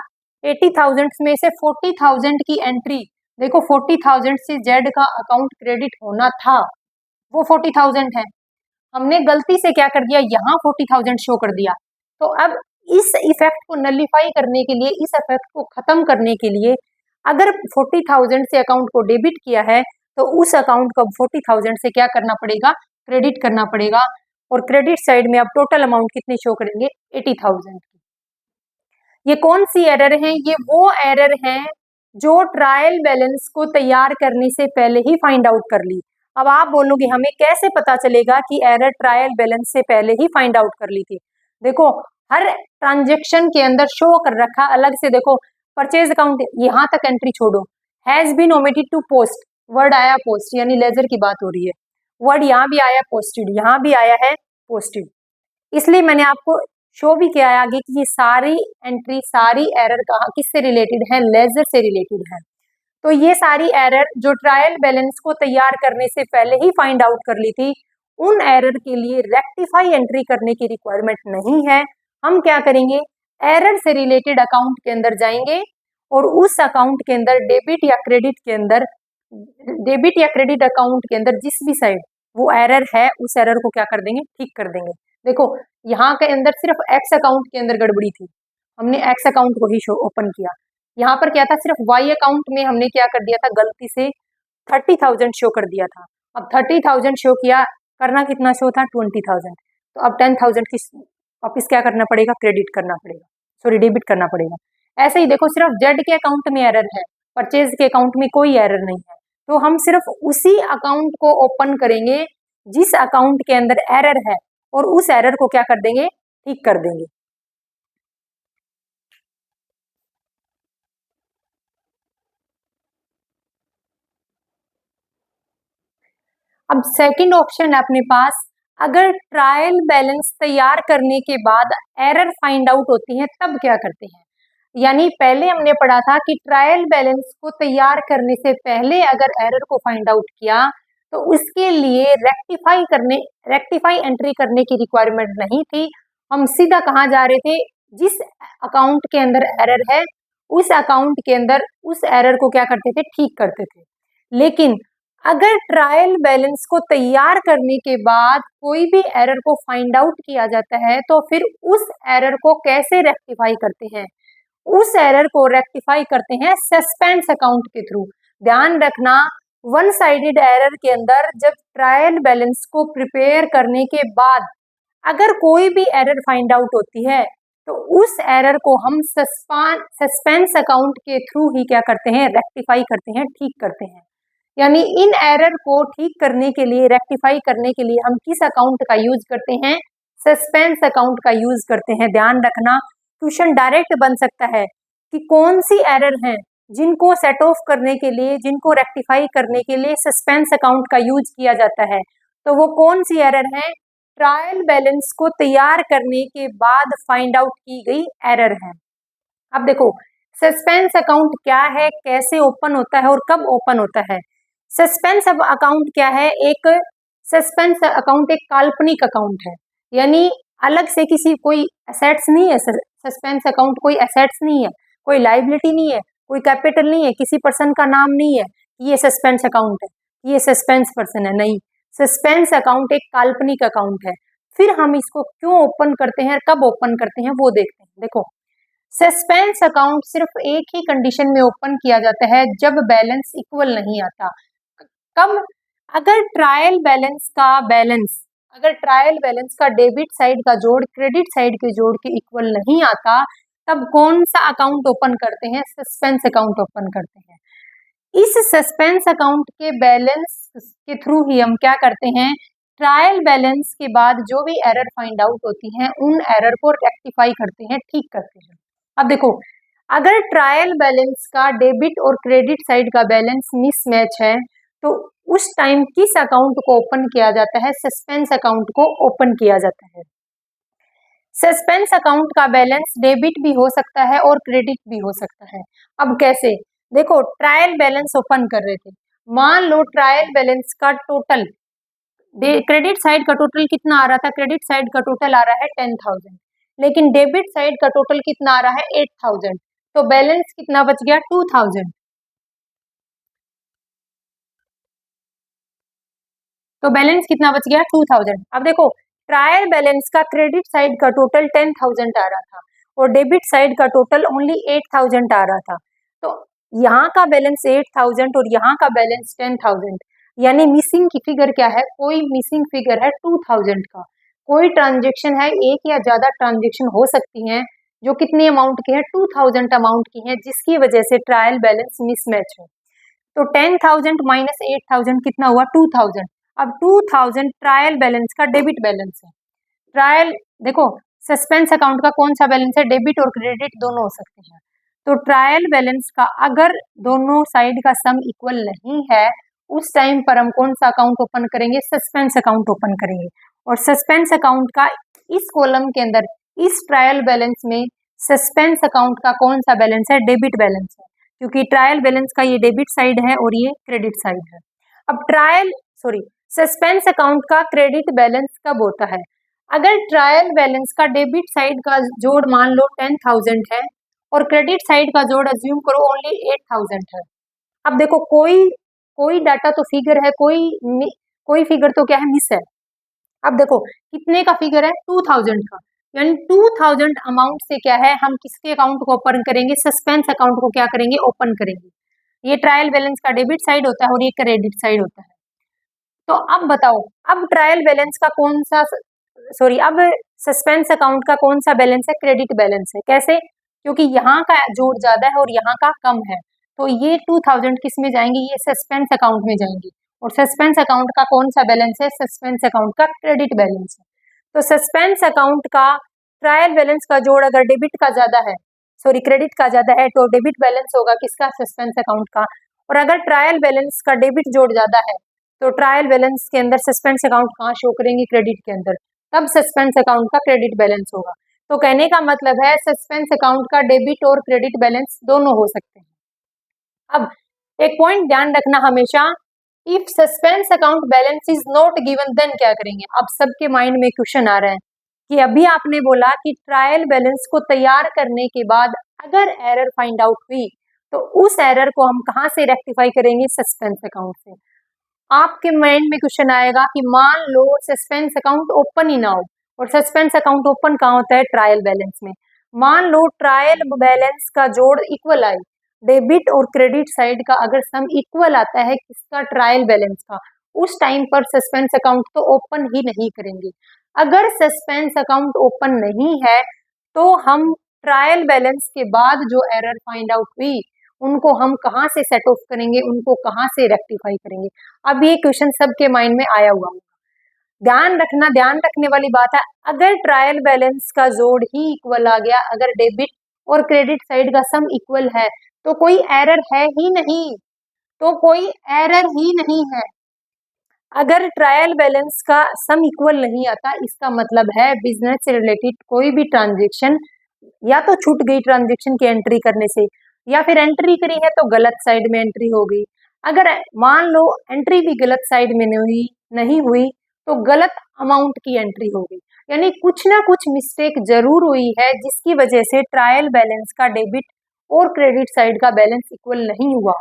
80,000 में से 40,000 की एंट्री, देखो 40,000 से जेड का अकाउंट क्रेडिट होना था, वो 40,000 है, हमने गलती से क्या कर दिया, यहाँ 40,000 शो कर दिया। तो अब इस इफेक्ट को नलिफाई करने के लिए, इस इफेक्ट को खत्म करने के लिए, अगर 40,000 से अकाउंट को डेबिट किया है तो उस अकाउंट को 40,000 से क्या करना पड़ेगा, क्रेडिट करना पड़ेगा। और क्रेडिट साइड में अब टोटल अमाउंट कितनी शो करेंगे, 80,000 की। ये कौन सी एरर है, ये वो एरर है जो ट्रायल बैलेंस को तैयार करने से पहले ही फाइंड आउट कर ली। अब आप बोलोगे हमें कैसे पता चलेगा कि एरर ट्रायल बैलेंस से पहले ही फाइंड आउट कर ली थी। देखो हर ट्रांजेक्शन के अंदर शो कर रखा अलग से, देखो परचेज अकाउंट यहाँ तक एंट्री छोड़ो, has been omitted to post, word आया पोस्ट यानी लेजर की बात हो रही है, वर्ड यहाँ भी आया पोस्टेड, यहाँ भी आया है पोस्टेड, इसलिए मैंने आपको शो भी किया है आगे कि ये सारी एंट्री सारी एरर कहाँ किससे रिलेटेड है, लेजर से रिलेटेड है। तो ये सारी एरर जो ट्रायल बैलेंस को तैयार करने से पहले ही फाइंड आउट कर ली थी, उन एरर के लिए रेक्टिफाई एंट्री करने की रिक्वायरमेंट नहीं है। हम क्या करेंगे, एरर से रिलेटेड अकाउंट के अंदर जाएंगे और उस अकाउंट के अंदर डेबिट या क्रेडिट के अंदर, डेबिट या क्रेडिट अकाउंट के अंदर जिस भी साइड वो एरर है उस एरर को क्या कर देंगे, ठीक कर देंगे। देखो यहाँ के अंदर सिर्फ एक्स अकाउंट के अंदर गड़बड़ी थी, हमने एक्स अकाउंट को ही शो ओपन किया। यहाँ पर क्या था, सिर्फ वाई अकाउंट में हमने क्या कर दिया था, गलती से 30,000 शो कर दिया था। अब 30,000 शो किया, करना कितना शो था, 20,000। तो अब 10,000 की वापिस क्या करना पड़ेगा, क्रेडिट करना पड़ेगा, सॉरी डेबिट करना पड़ेगा। ऐसे ही देखो सिर्फ जेड के अकाउंट में एरर है, परचेज के अकाउंट में कोई एरर नहीं है, तो हम सिर्फ उसी अकाउंट को ओपन करेंगे जिस अकाउंट के अंदर एरर है और उस एरर को क्या कर देंगे, ठीक कर देंगे। अब सेकंड ऑप्शन है अपने पास, अगर ट्रायल बैलेंस तैयार करने के बाद एरर फाइंड आउट होती है तब क्या करते हैं। यानी पहले हमने पढ़ा था कि ट्रायल बैलेंस को तैयार करने से पहले अगर एरर को फाइंड आउट किया तो उसके लिए रेक्टिफाई एंट्री करने की रिक्वायरमेंट नहीं थी। हम सीधा कहाँ जा रहे थे, जिस अकाउंट के अंदर एरर है उस अकाउंट के अंदर उस एरर को क्या करते थे, ठीक करते थे। लेकिन अगर ट्रायल बैलेंस को तैयार करने के बाद कोई भी एरर को फाइंड आउट किया जाता है तो फिर उस एरर को कैसे रेक्टिफाई करते हैं, उस एरर को रेक्टिफाई करते हैं सस्पेंस अकाउंट के थ्रू। ध्यान रखना, वन साइडेड एरर के अंदर जब ट्रायल बैलेंस को प्रिपेयर करने के बाद अगर कोई भी एरर फाइंड आउट होती है तो उस एरर को हम सस्पेंस अकाउंट के थ्रू ही क्या करते हैं, रेक्टिफाई करते हैं, ठीक करते हैं। यानी इन एरर को ठीक करने के लिए, रेक्टिफाई करने के लिए हम किस अकाउंट का यूज करते हैं, सस्पेंस अकाउंट का यूज करते हैं। ध्यान रखना, क्वेश्चन डायरेक्ट बन सकता है कि कौन सी एरर है जिनको सेट ऑफ करने के लिए, जिनको रेक्टिफाई करने के लिए सस्पेंस अकाउंट का यूज किया जाता है, तो वो कौन सी एरर है, ट्रायल बैलेंस को तैयार करने के बाद फाइंड आउट की गई एरर है। अब देखो सस्पेंस अकाउंट क्या है, कैसे ओपन होता है और कब ओपन होता है। सस्पेंस अकाउंट क्या है, एक सस्पेंस अकाउंट एक काल्पनिक अकाउंट है, यानी अलग से किसी कोई एसेट्स नहीं है, सस्पेंस अकाउंट कोई एसेट्स नहीं है, कोई लाइबिलिटी नहीं है, कोई कैपिटल नहीं है, किसी पर्सन का नाम नहीं है, ये सस्पेंस अकाउंट है, ये सस्पेंस पर्सन है, नहीं, सस्पेंस अकाउंट एक काल्पनिक अकाउंट है। फिर हम इसको क्यों ओपन करते हैं, कब ओपन करते हैं वो देखते हैं। देखो सस्पेंस अकाउंट सिर्फ एक ही कंडीशन में ओपन किया जाता है जब बैलेंस इक्वल नहीं आता। कब, अगर ट्रायल बैलेंस का डेबिट साइड का जोड़ क्रेडिट साइड के जोड़ के इक्वल नहीं आता तब कौन सा अकाउंट ओपन करते हैं, सस्पेंस अकाउंट ओपन करते हैं। इस सस्पेंस अकाउंट के बैलेंस के थ्रू ही हम क्या करते हैं, ट्रायल बैलेंस के बाद जो भी एरर फाइंड आउट होती हैं उन एरर को रेक्टिफाई करते हैं, ठीक करते हैं। अब देखो अगर ट्रायल बैलेंस का डेबिट और क्रेडिट साइड का बैलेंस मिसमैच है तो उस टाइम किस अकाउंट को ओपन किया जाता है, सस्पेंस अकाउंट को ओपन किया जाता है। सस्पेंस अकाउंट का बैलेंस डेबिट भी हो सकता है और क्रेडिट भी हो सकता है। अब कैसे, देखो ट्रायल बैलेंस ओपन कर रहे थे, मान लो ट्रायल बैलेंस का टोटल क्रेडिट साइड का टोटल कितना आ रहा था, क्रेडिट साइड का टोटल आ रहा है 10,000, लेकिन डेबिट साइड का टोटल कितना आ रहा है 8,000, तो बैलेंस कितना बच गया 2,000। तो बैलेंस कितना बच गया 2,000। अब देखो ट्रायल बैलेंस का क्रेडिट साइड का टोटल 10,000 आ रहा था और डेबिट साइड का टोटल ओनली 8,000 आ रहा था, तो यहाँ का बैलेंस 8,000 और यहाँ का बैलेंस 10,000, यानी मिसिंग की फिगर क्या है, कोई मिसिंग फिगर है 2,000 का। कोई ट्रांजेक्शन है, एक या ज्यादा ट्रांजेक्शन हो सकती हैं जो कितने अमाउंट की है, 2000 अमाउंट की है, जिसकी वजह से ट्रायल बैलेंस मिसमैच है। तो 10,000 माइनस 8,000 कितना हुआ, 2000। अब 2000 ट्रायल बैलेंस का डेबिट बैलेंस है। ट्रायल देखो, सस्पेंस अकाउंट का कौन सा बैलेंस है, डेबिट और क्रेडिट दोनों हो सकते हैं। तो ट्रायल बैलेंस का अगर दोनों साइड का सम इक्वल नहीं है, उस टाइम पर हम कौन सा अकाउंट ओपन करेंगे, सस्पेंस अकाउंट ओपन करेंगे। और सस्पेंस अकाउंट का इस कॉलम के अंदर, इस ट्रायल बैलेंस में सस्पेंस अकाउंट का कौन सा बैलेंस है, डेबिट बैलेंस है, क्योंकि ट्रायल बैलेंस का ये डेबिट साइड है और ये क्रेडिट साइड है। अब सस्पेंस अकाउंट का क्रेडिट बैलेंस कब होता है, अगर ट्रायल बैलेंस का डेबिट साइड का जोड़ मान लो 10,000 है और क्रेडिट साइड का जोड़ अज्यूम करो ओनली 8,000 है। अब देखो, कोई डाटा तो फिगर है, कोई फिगर तो क्या है, मिस है। अब देखो कितने का फिगर है, 2000 का, यानी 2000 अमाउंट से क्या है, हम किसके अकाउंट को ओपन करेंगे, सस्पेंस अकाउंट को क्या करेंगे, ओपन करेंगे। ये ट्रायल बैलेंस का डेबिट साइड होता है और ये क्रेडिट साइड होता है। तो अब बताओ, अब ट्रायल बैलेंस का कौन सा अब सस्पेंस अकाउंट का कौन सा बैलेंस है, क्रेडिट बैलेंस है। कैसे, क्योंकि यहाँ का जोड़ ज्यादा है और यहाँ का कम है, तो ये 2000 किस में जाएंगे, ये सस्पेंस अकाउंट में जाएंगे। और सस्पेंस अकाउंट का कौन सा बैलेंस है, सस्पेंस अकाउंट का क्रेडिट बैलेंस है। तो सस्पेंस अकाउंट का ट्रायल बैलेंस का जोड़ अगर डेबिट का ज्यादा है, क्रेडिट का ज्यादा है, तो डेबिट बैलेंस होगा किसका, सस्पेंस अकाउंट का। और अगर ट्रायल बैलेंस का डेबिट जोड़ ज्यादा है, तो ट्रायल बैलेंस के अंदर सस्पेंस अकाउंट कहाँ शो करेंगे, क्रेडिट के अंदर, तब सस्पेंस अकाउंट का क्रेडिट बैलेंस होगा। तो कहने का मतलब है सस्पेंस अकाउंट का डेबिट और क्रेडिट बैलेंस दोनों हो सकते हैं। अब एक पॉइंट ध्यान रखना हमेशा, if suspense account balance is not given then क्या करेंगे। अब सबके माइंड में क्वेश्चन आ रहा है कि अभी आपने बोला कि ट्रायल बैलेंस को तैयार करने के बाद अगर एरर फाइंड आउट हुई तो उस एरर को हम कहां से रेक्टिफाई करेंगे, सस्पेंस अकाउंट से। आपके माइंड में क्वेश्चन आएगा कि मान लो सस्पेंस अकाउंट ओपन ही ना हो, और सस्पेंस अकाउंट ओपन कहाँ होता है, ट्रायल बैलेंस में। मान लो ट्रायल बैलेंस का जोड़ इक्वल आए, डेबिट और क्रेडिट साइड का अगर सम इक्वल आता है किसका, ट्रायल बैलेंस का, उस टाइम पर सस्पेंस अकाउंट तो ओपन ही नहीं करेंगे। अगर सस्पेंस अकाउंट ओपन नहीं है तो हम ट्रायल बैलेंस के बाद जो एरर फाइंड आउट हुई उनको हम कहाँ से सेट ऑफ करेंगे, उनको कहाँ से रेक्टिफाई करेंगे। अब ये क्वेश्चन सबके माइंड में आया हुआ होगा। ध्यान रखने वाली बात है, अगर ट्रायल बैलेंस का जोड़ ही इक्वल आ गया, अगर डेबिट और क्रेडिट साइड का सम इक्वल है तो कोई एरर है ही नहीं, तो कोई एरर ही नहीं है। अगर ट्रायल बैलेंस का सम इक्वल नहीं आता, इसका मतलब है बिजनेस से रिलेटेड कोई भी ट्रांजेक्शन या तो छूट गई ट्रांजेक्शन की एंट्री करने से, या फिर एंट्री करी है तो गलत साइड में एंट्री हो गई। अगर मान लो एंट्री भी गलत साइड में नहीं हुई तो गलत अमाउंट की एंट्री हो गई, यानी कुछ ना कुछ मिस्टेक जरूर हुई है जिसकी वजह से ट्रायल बैलेंस का डेबिट और क्रेडिट साइड का बैलेंस इक्वल नहीं हुआ।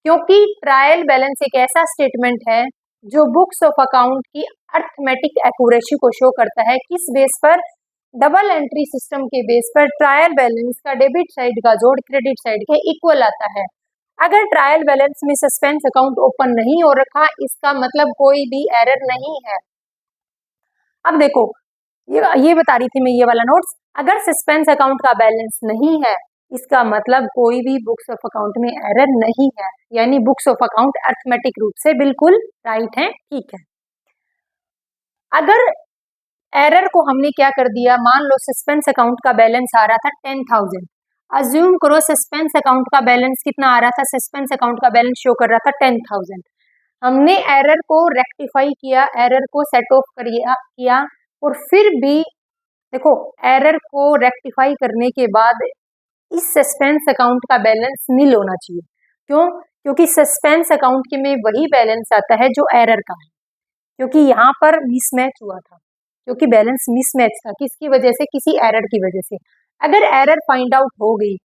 क्योंकि ट्रायल बैलेंस एक ऐसा स्टेटमेंट है जो बुक्स ऑफ अकाउंट की अर्थमेटिक एक्यूरेसी को शो करता है, किस बेस पर, डबल एंट्री सिस्टम के बेस पर ट्रायल बैलेंस का डेबिट साइड का जोड़ क्रेडिट साइड के इक्वल आता है। अगर ट्रायल बैलेंस में सस्पेंस अकाउंट ओपन नहीं हो रखा, इसका मतलब कोई भी एरर नहीं है। अब देखो, ये बता रही थी मैं, ये वाला नोट्स, अगर सस्पेंस अकाउंट का बैलेंस नहीं है इसका मतलब कोई भी बुक्स ऑफ अकाउंट में एरर नहीं है, यानी बुक्स ऑफ अकाउंट अर्थमेटिक रूप से बिल्कुल राइट है, ठीक है। अगर एरर को हमने क्या कर दिया, मान लो सस्पेंस अकाउंट का बैलेंस आ रहा था 10,000, अज्यूम करो सस्पेंस अकाउंट का बैलेंस कितना आ रहा था, सस्पेंस अकाउंट का बैलेंस शो कर रहा था 10,000। हमने एरर को रेक्टिफाई किया, एरर को सेट ऑफ किया, और फिर भी देखो एरर को रेक्टिफाई करने के बाद इस सस्पेंस अकाउंट का बैलेंस नील होना चाहिए। क्यों, क्योंकि सस्पेंस अकाउंट के में वही बैलेंस आता है जो एरर का है, क्योंकि यहाँ पर मिसमैच हुआ था, क्योंकि बैलेंस मिसमैच था, किसकी वजह से, किसी एरर की वजह से। अगर एरर फाइंड आउट हो गई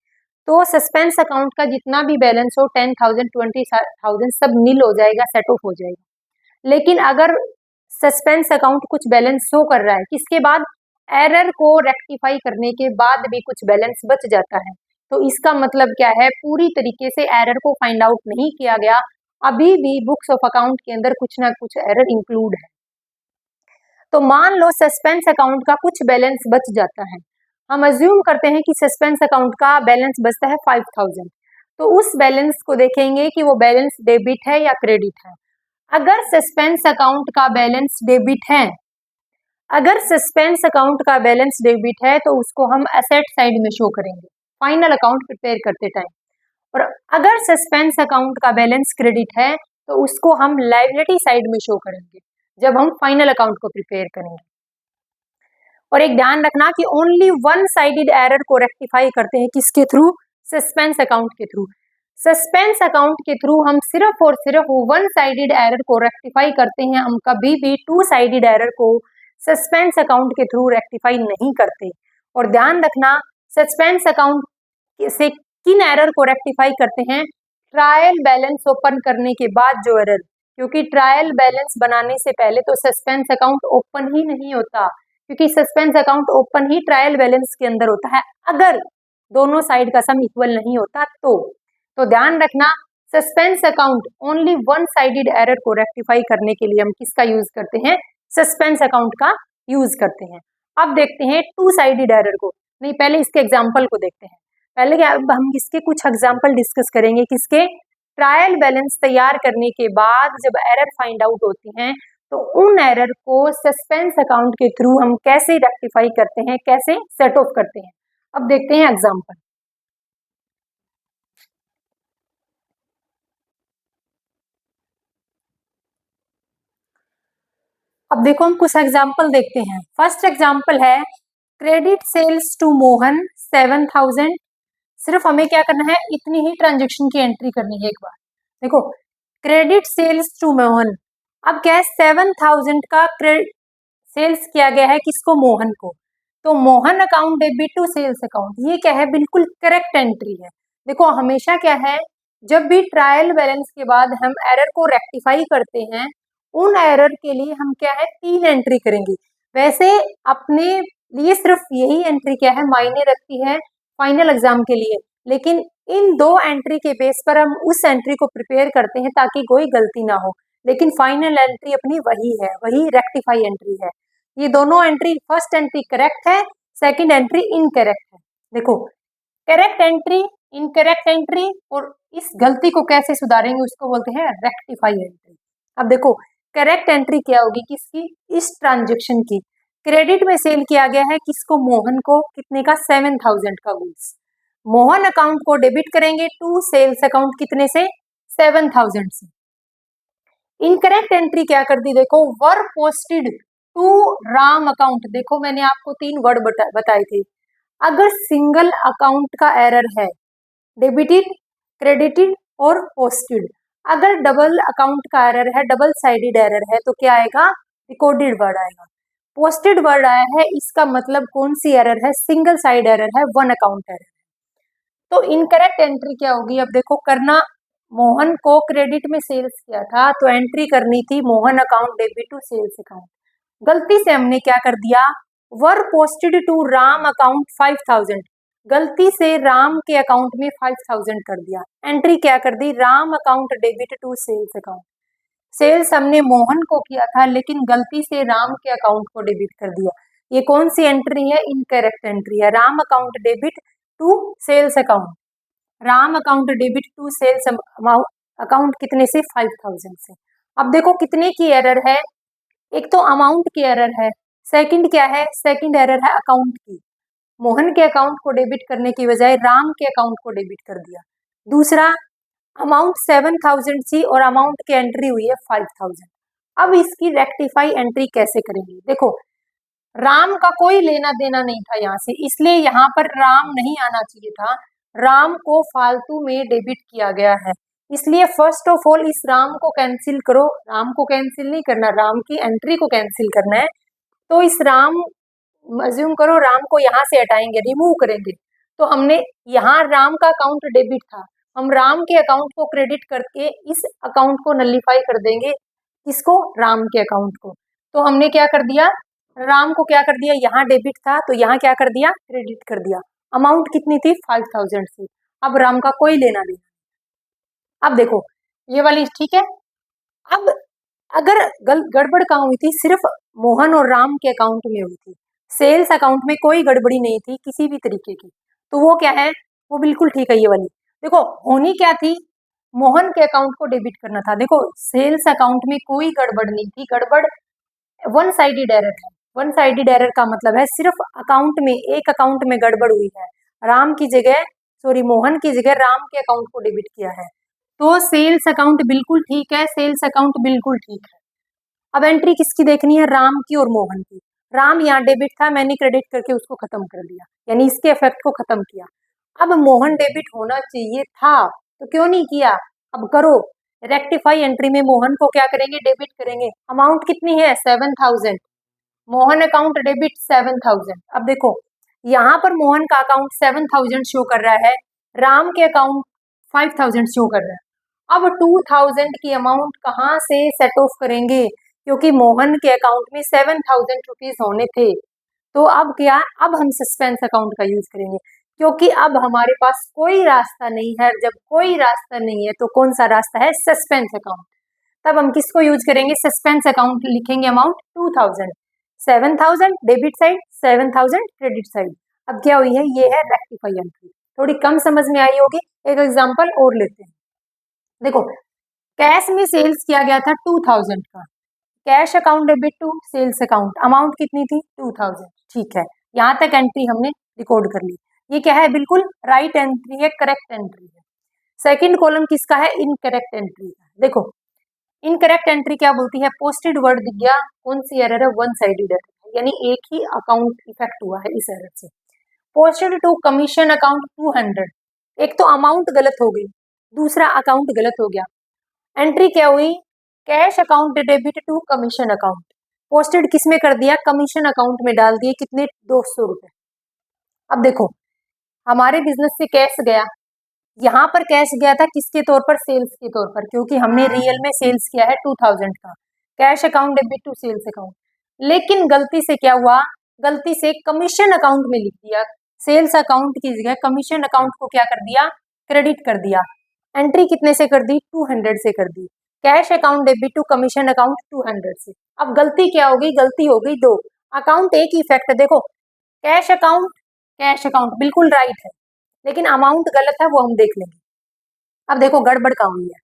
तो सस्पेंस अकाउंट का जितना भी बैलेंस हो 10,000 20,000 सब नील हो जाएगा, सेट ऑफ हो जाएगा। लेकिन अगर सस्पेंस अकाउंट कुछ बैलेंस शो कर रहा है, किसके बाद, एरर को रेक्टिफाई करने के बाद भी कुछ बैलेंस बच जाता है, तो इसका मतलब क्या है, पूरी तरीके से एरर को फाइंड आउट नहीं किया गया, अभी भी बुक्स ऑफ अकाउंट के अंदर कुछ ना कुछ एरर इंक्लूड है। तो मान लो सस्पेंस अकाउंट का कुछ बैलेंस बच जाता है, हम अज्यूम करते हैं कि सस्पेंस अकाउंट का बैलेंस बचता है 5000, तो उस बैलेंस को देखेंगे कि वो बैलेंस डेबिट है या क्रेडिट है। अगर सस्पेंस अकाउंट का बैलेंस डेबिट है, अगर सस्पेंस अकाउंट का बैलेंस डेबिट है तो उसको हम एसेट साइड में शो करेंगे फाइनल अकाउंट प्रिपेयर करते टाइम, और अगर सस्पेंस अकाउंट का बैलेंस क्रेडिट है तो उसको हम लायबिलिटी साइड में शो करेंगे जब हम फाइनल अकाउंट को प्रिपेयर करेंगे। और एक ध्यान रखना कि ओनली वन साइडेड एरर को रेक्टिफाई करते हैं किसके थ्रू, सस्पेंस अकाउंट के थ्रू। सस्पेंस अकाउंट के थ्रू हम सिर्फ और सिर्फ वन साइडेड एरर को रेक्टिफाई करते हैं, हम कभी भी टू साइडेड एरर को सस्पेंस अकाउंट के थ्रू रेक्टिफाई नहीं करते। और ध्यान रखना सस्पेंस अकाउंट से किन एरर को रेक्टिफाई करते हैं, ट्रायल बैलेंस ओपन करने के बाद जो एरर, क्योंकि ट्रायल बैलेंस बनाने से पहले तो सस्पेंस अकाउंट ओपन ही नहीं होता, क्योंकि सस्पेंस अकाउंट ओपन ही ट्रायल बैलेंस के अंदर होता है अगर दोनों साइड का सम इक्वल नहीं होता तो ध्यान रखना suspense account only one sided error को रेक्टिफाई करने के लिए हम किसका यूज करते हैं, सस्पेंस अकाउंट का यूज करते हैं। अब देखते हैं टू साइडेड एरर को, नहीं पहले इसके एग्जाम्पल को देखते हैं। पहले अब हम इसके कुछ एग्जाम्पल डिस्कस करेंगे, किसके, ट्रायल बैलेंस तैयार करने के बाद जब एरर फाइंड आउट होती हैं तो उन एरर को सस्पेंस अकाउंट के थ्रू हम कैसे रेक्टिफाई करते हैं, कैसे सेट ऑफ करते हैं। अब देखते हैं एग्जाम्पल। अब देखो हम कुछ एग्जाम्पल देखते हैं। फर्स्ट एग्जाम्पल है क्रेडिट सेल्स टू मोहन 7000। सिर्फ हमें क्या करना है, इतनी ही ट्रांजेक्शन की एंट्री करनी है एक बार। देखो क्रेडिट सेल्स टू मोहन, अब क्या है 7000 का क्रेडिट सेल्स किया गया है किसको, मोहन को, तो Mohan account debit to sales account, ये क्या है, बिल्कुल करेक्ट एंट्री है। देखो हमेशा क्या है, जब भी ट्रायल बैलेंस के बाद हम एरर को रेक्टिफाई करते हैं उन एरर के लिए हम क्या है 3 एंट्री करेंगे। वैसे अपने लिए सिर्फ यही एंट्री क्या है मायने रखती है फाइनल एग्जाम के लिए, लेकिन इन 2 एंट्री के बेस पर हम उस एंट्री को प्रिपेयर करते हैं ताकि कोई गलती ना हो, लेकिन फाइनल एंट्री अपनी वही है, वही रेक्टिफाई एंट्री है। ये दोनों एंट्री, फर्स्ट एंट्री करेक्ट है, सेकंड एंट्री इनकरेक्ट है। देखो करेक्ट एंट्री, इनकरेक्ट एंट्री, और इस गलती को कैसे सुधारेंगे उसको बोलते हैं रेक्टिफाई एंट्री। अब देखो करेक्ट एंट्री क्या होगी किसकी, इस ट्रांजेक्शन की, क्रेडिट में सेल किया गया है किसको, मोहन को, कितने का, 7000 का गुड्स। मोहन अकाउंट को डेबिट करेंगे टू सेल्स अकाउंट कितने से, 7000 से। इनकरेक्ट एंट्री क्या कर दी, देखो were posted to Ram account. देखो मैंने आपको 3 वर्ड बताए थे, अगर सिंगल अकाउंट का एरर है, डेबिटेड, क्रेडिटेड और पोस्टेड, अगर डबल अकाउंट का एरर है, डबल साइडेड एरर है, तो क्या आएगा, रिकॉर्डेड वर्ड आएगा। पोस्टेड वर्ड आया है, इसका मतलब कौन सी एरर है, सिंगल साइड एरर है, वन अकाउंट एरर। तो इनकरेक्ट एंट्री क्या होगी, अब देखो करना, मोहन को क्रेडिट में सेल्स किया था तो एंट्री करनी थी Mohan account debit to sales account, गलती से हमने क्या कर दिया, were posted to Ram account 5000, गलती से राम के अकाउंट में 5000 कर दिया, एंट्री क्या कर दी, Ram account debit to sales account. Sales हमने मोहन को किया था लेकिन गलती से राम के अकाउंट को डेबिट कर दिया, ये कौन सी एंट्री है, इनकरेक्ट एंट्री है। Ram account debit to sales account, Ram account debit to sales account कितने से, 5000 से। अब देखो कितने की एरर है, एक तो अमाउंट की एरर है, सेकंड क्या है, सेकंड एरर है अकाउंट की, मोहन के अकाउंट को डेबिट करने की बजाय राम के अकाउंट को डेबिट कर दिया। दूसरा अमाउंट 7000 थी और अमाउंट की एंट्री हुई है 5000। अब इसकी रेक्टिफाई एंट्री कैसे करेंगे, देखो राम का कोई लेना देना नहीं था यहाँ से, इसलिए यहाँ पर राम नहीं आना चाहिए था, राम को फालतू में डेबिट किया गया है, इसलिए फर्स्ट ऑफ ऑल इस राम को कैंसिल करो, राम को कैंसिल नहीं करना, राम की एंट्री को कैंसिल करना है। तो इस राम, अज्यूम करो राम को यहाँ से हटाएंगे, रिमूव करेंगे, तो हमने यहाँ राम का अकाउंट डेबिट था, हम राम के अकाउंट को क्रेडिट करके इस अकाउंट को नलिफाई कर देंगे, किसको, राम के अकाउंट को। तो हमने क्या कर दिया, राम को क्या कर दिया, यहाँ डेबिट था तो यहाँ क्या कर दिया, क्रेडिट कर दिया, अमाउंट कितनी थी, 5000 से। अब राम का कोई लेना देना। अब देखो ये वाली ठीक है। अब अगर गड़बड़ कहाँ हुई थी, सिर्फ मोहन और राम के अकाउंट में हुई थी, सेल्स अकाउंट में कोई गड़बड़ी नहीं थी किसी भी तरीके की, तो वो क्या है, वो बिल्कुल ठीक है ये वाली। देखो होनी क्या थी, मोहन के अकाउंट को डेबिट करना था। देखो सेल्स अकाउंट में कोई गड़बड़ नहीं थी, गड़बड़ वन साइडेड एरर है। वन साइडेड एरर का मतलब है सिर्फ अकाउंट में, एक अकाउंट में गड़बड़ हुई है, राम की जगह सॉरी मोहन की जगह राम के अकाउंट को डेबिट किया है, तो सेल्स अकाउंट बिल्कुल ठीक है, सेल्स अकाउंट बिल्कुल ठीक है। अब एंट्री किसकी देखनी है, राम की और मोहन की। राम यहाँ डेबिट था, मैंने क्रेडिट करके उसको खत्म कर दिया, यानी इसके इफेक्ट को खत्म किया। अब मोहन डेबिट होना चाहिए था तो क्यों नहीं किया, अब करो। रेक्टिफाई एंट्री में मोहन को क्या करेंगे, डेबिट करेंगे। अमाउंट कितनी है, 7000। Mohan account debit 7000। अब देखो यहाँ पर मोहन का अकाउंट 7000 शो कर रहा है, राम के अकाउंट 5000 शो कर रहा है। अब 2000 की अमाउंट कहाँ से सेट ऑफ करेंगे, क्योंकि मोहन के अकाउंट में 7000 रुपीज होने थे, तो अब क्या, अब हम सस्पेंस अकाउंट का यूज करेंगे, क्योंकि अब हमारे पास कोई रास्ता नहीं है। जब कोई रास्ता नहीं है तो कौन सा रास्ता है, सस्पेंस अकाउंट। तब हम किसको यूज करेंगे, सस्पेंस अकाउंट। लिखेंगे amount 2000, 7000 debit side, 7000 credit side. अब क्या हुई है, ये है रेक्टिफाई एंट्री। थोड़ी कम समझ में आई होगी, एक एग्जांपल और लेते हैं। देखो कैश में सेल्स किया गया था 2000 का, cash account debit to sales account, amount कितनी थी 2000। ठीक है, यहाँ तक एंट्री हमने रिकॉर्ड कर ली। ये क्या है, बिल्कुल राइट एंट्री है, करेक्ट एंट्री है। सेकंड कॉलम किसका है, इनकरेक्ट एंट्री का। देखो इनकरेक्ट एंट्री क्या बोलती है, पोस्टेड वर्ड दिख गया, कौन सी एरर है, वन साइडेड एरर, यानी एक ही अकाउंट इफेक्ट हुआ है इस एरर से। पोस्टेड टू कमीशन अकाउंट 200, एक तो अमाउंट गलत हो गई, दूसरा अकाउंट गलत हो गया। एंट्री क्या हुई, cash account debit to commission account, posted किस में कर दिया, कमीशन अकाउंट में डाल दिए, कितने, 200 रुपए। अब देखो हमारे बिजनेस से कैश गया, यहाँ पर कैश गया था किसके तौर पर, सेल्स के तौर पर, क्योंकि हमने रियल में सेल्स किया है 2000 का। Cash account debit to sales account, लेकिन गलती से क्या हुआ, गलती से कमीशन अकाउंट में लिख दिया, सेल्स अकाउंट की जगह कमीशन अकाउंट को क्या कर दिया, क्रेडिट कर दिया। एंट्री कितने से कर दी, 200 से कर दी। Cash account debit to commission account 200 से। अब गलती क्या हो गई, गलती हो गई दो, अकाउंट एक ही इफेक्ट है। देखो कैश अकाउंट, कैश अकाउंट बिल्कुल राइट है, लेकिन अमाउंट गलत है, वो हम देख लेंगे। अब देखो गड़बड़ कहाँ हुई है,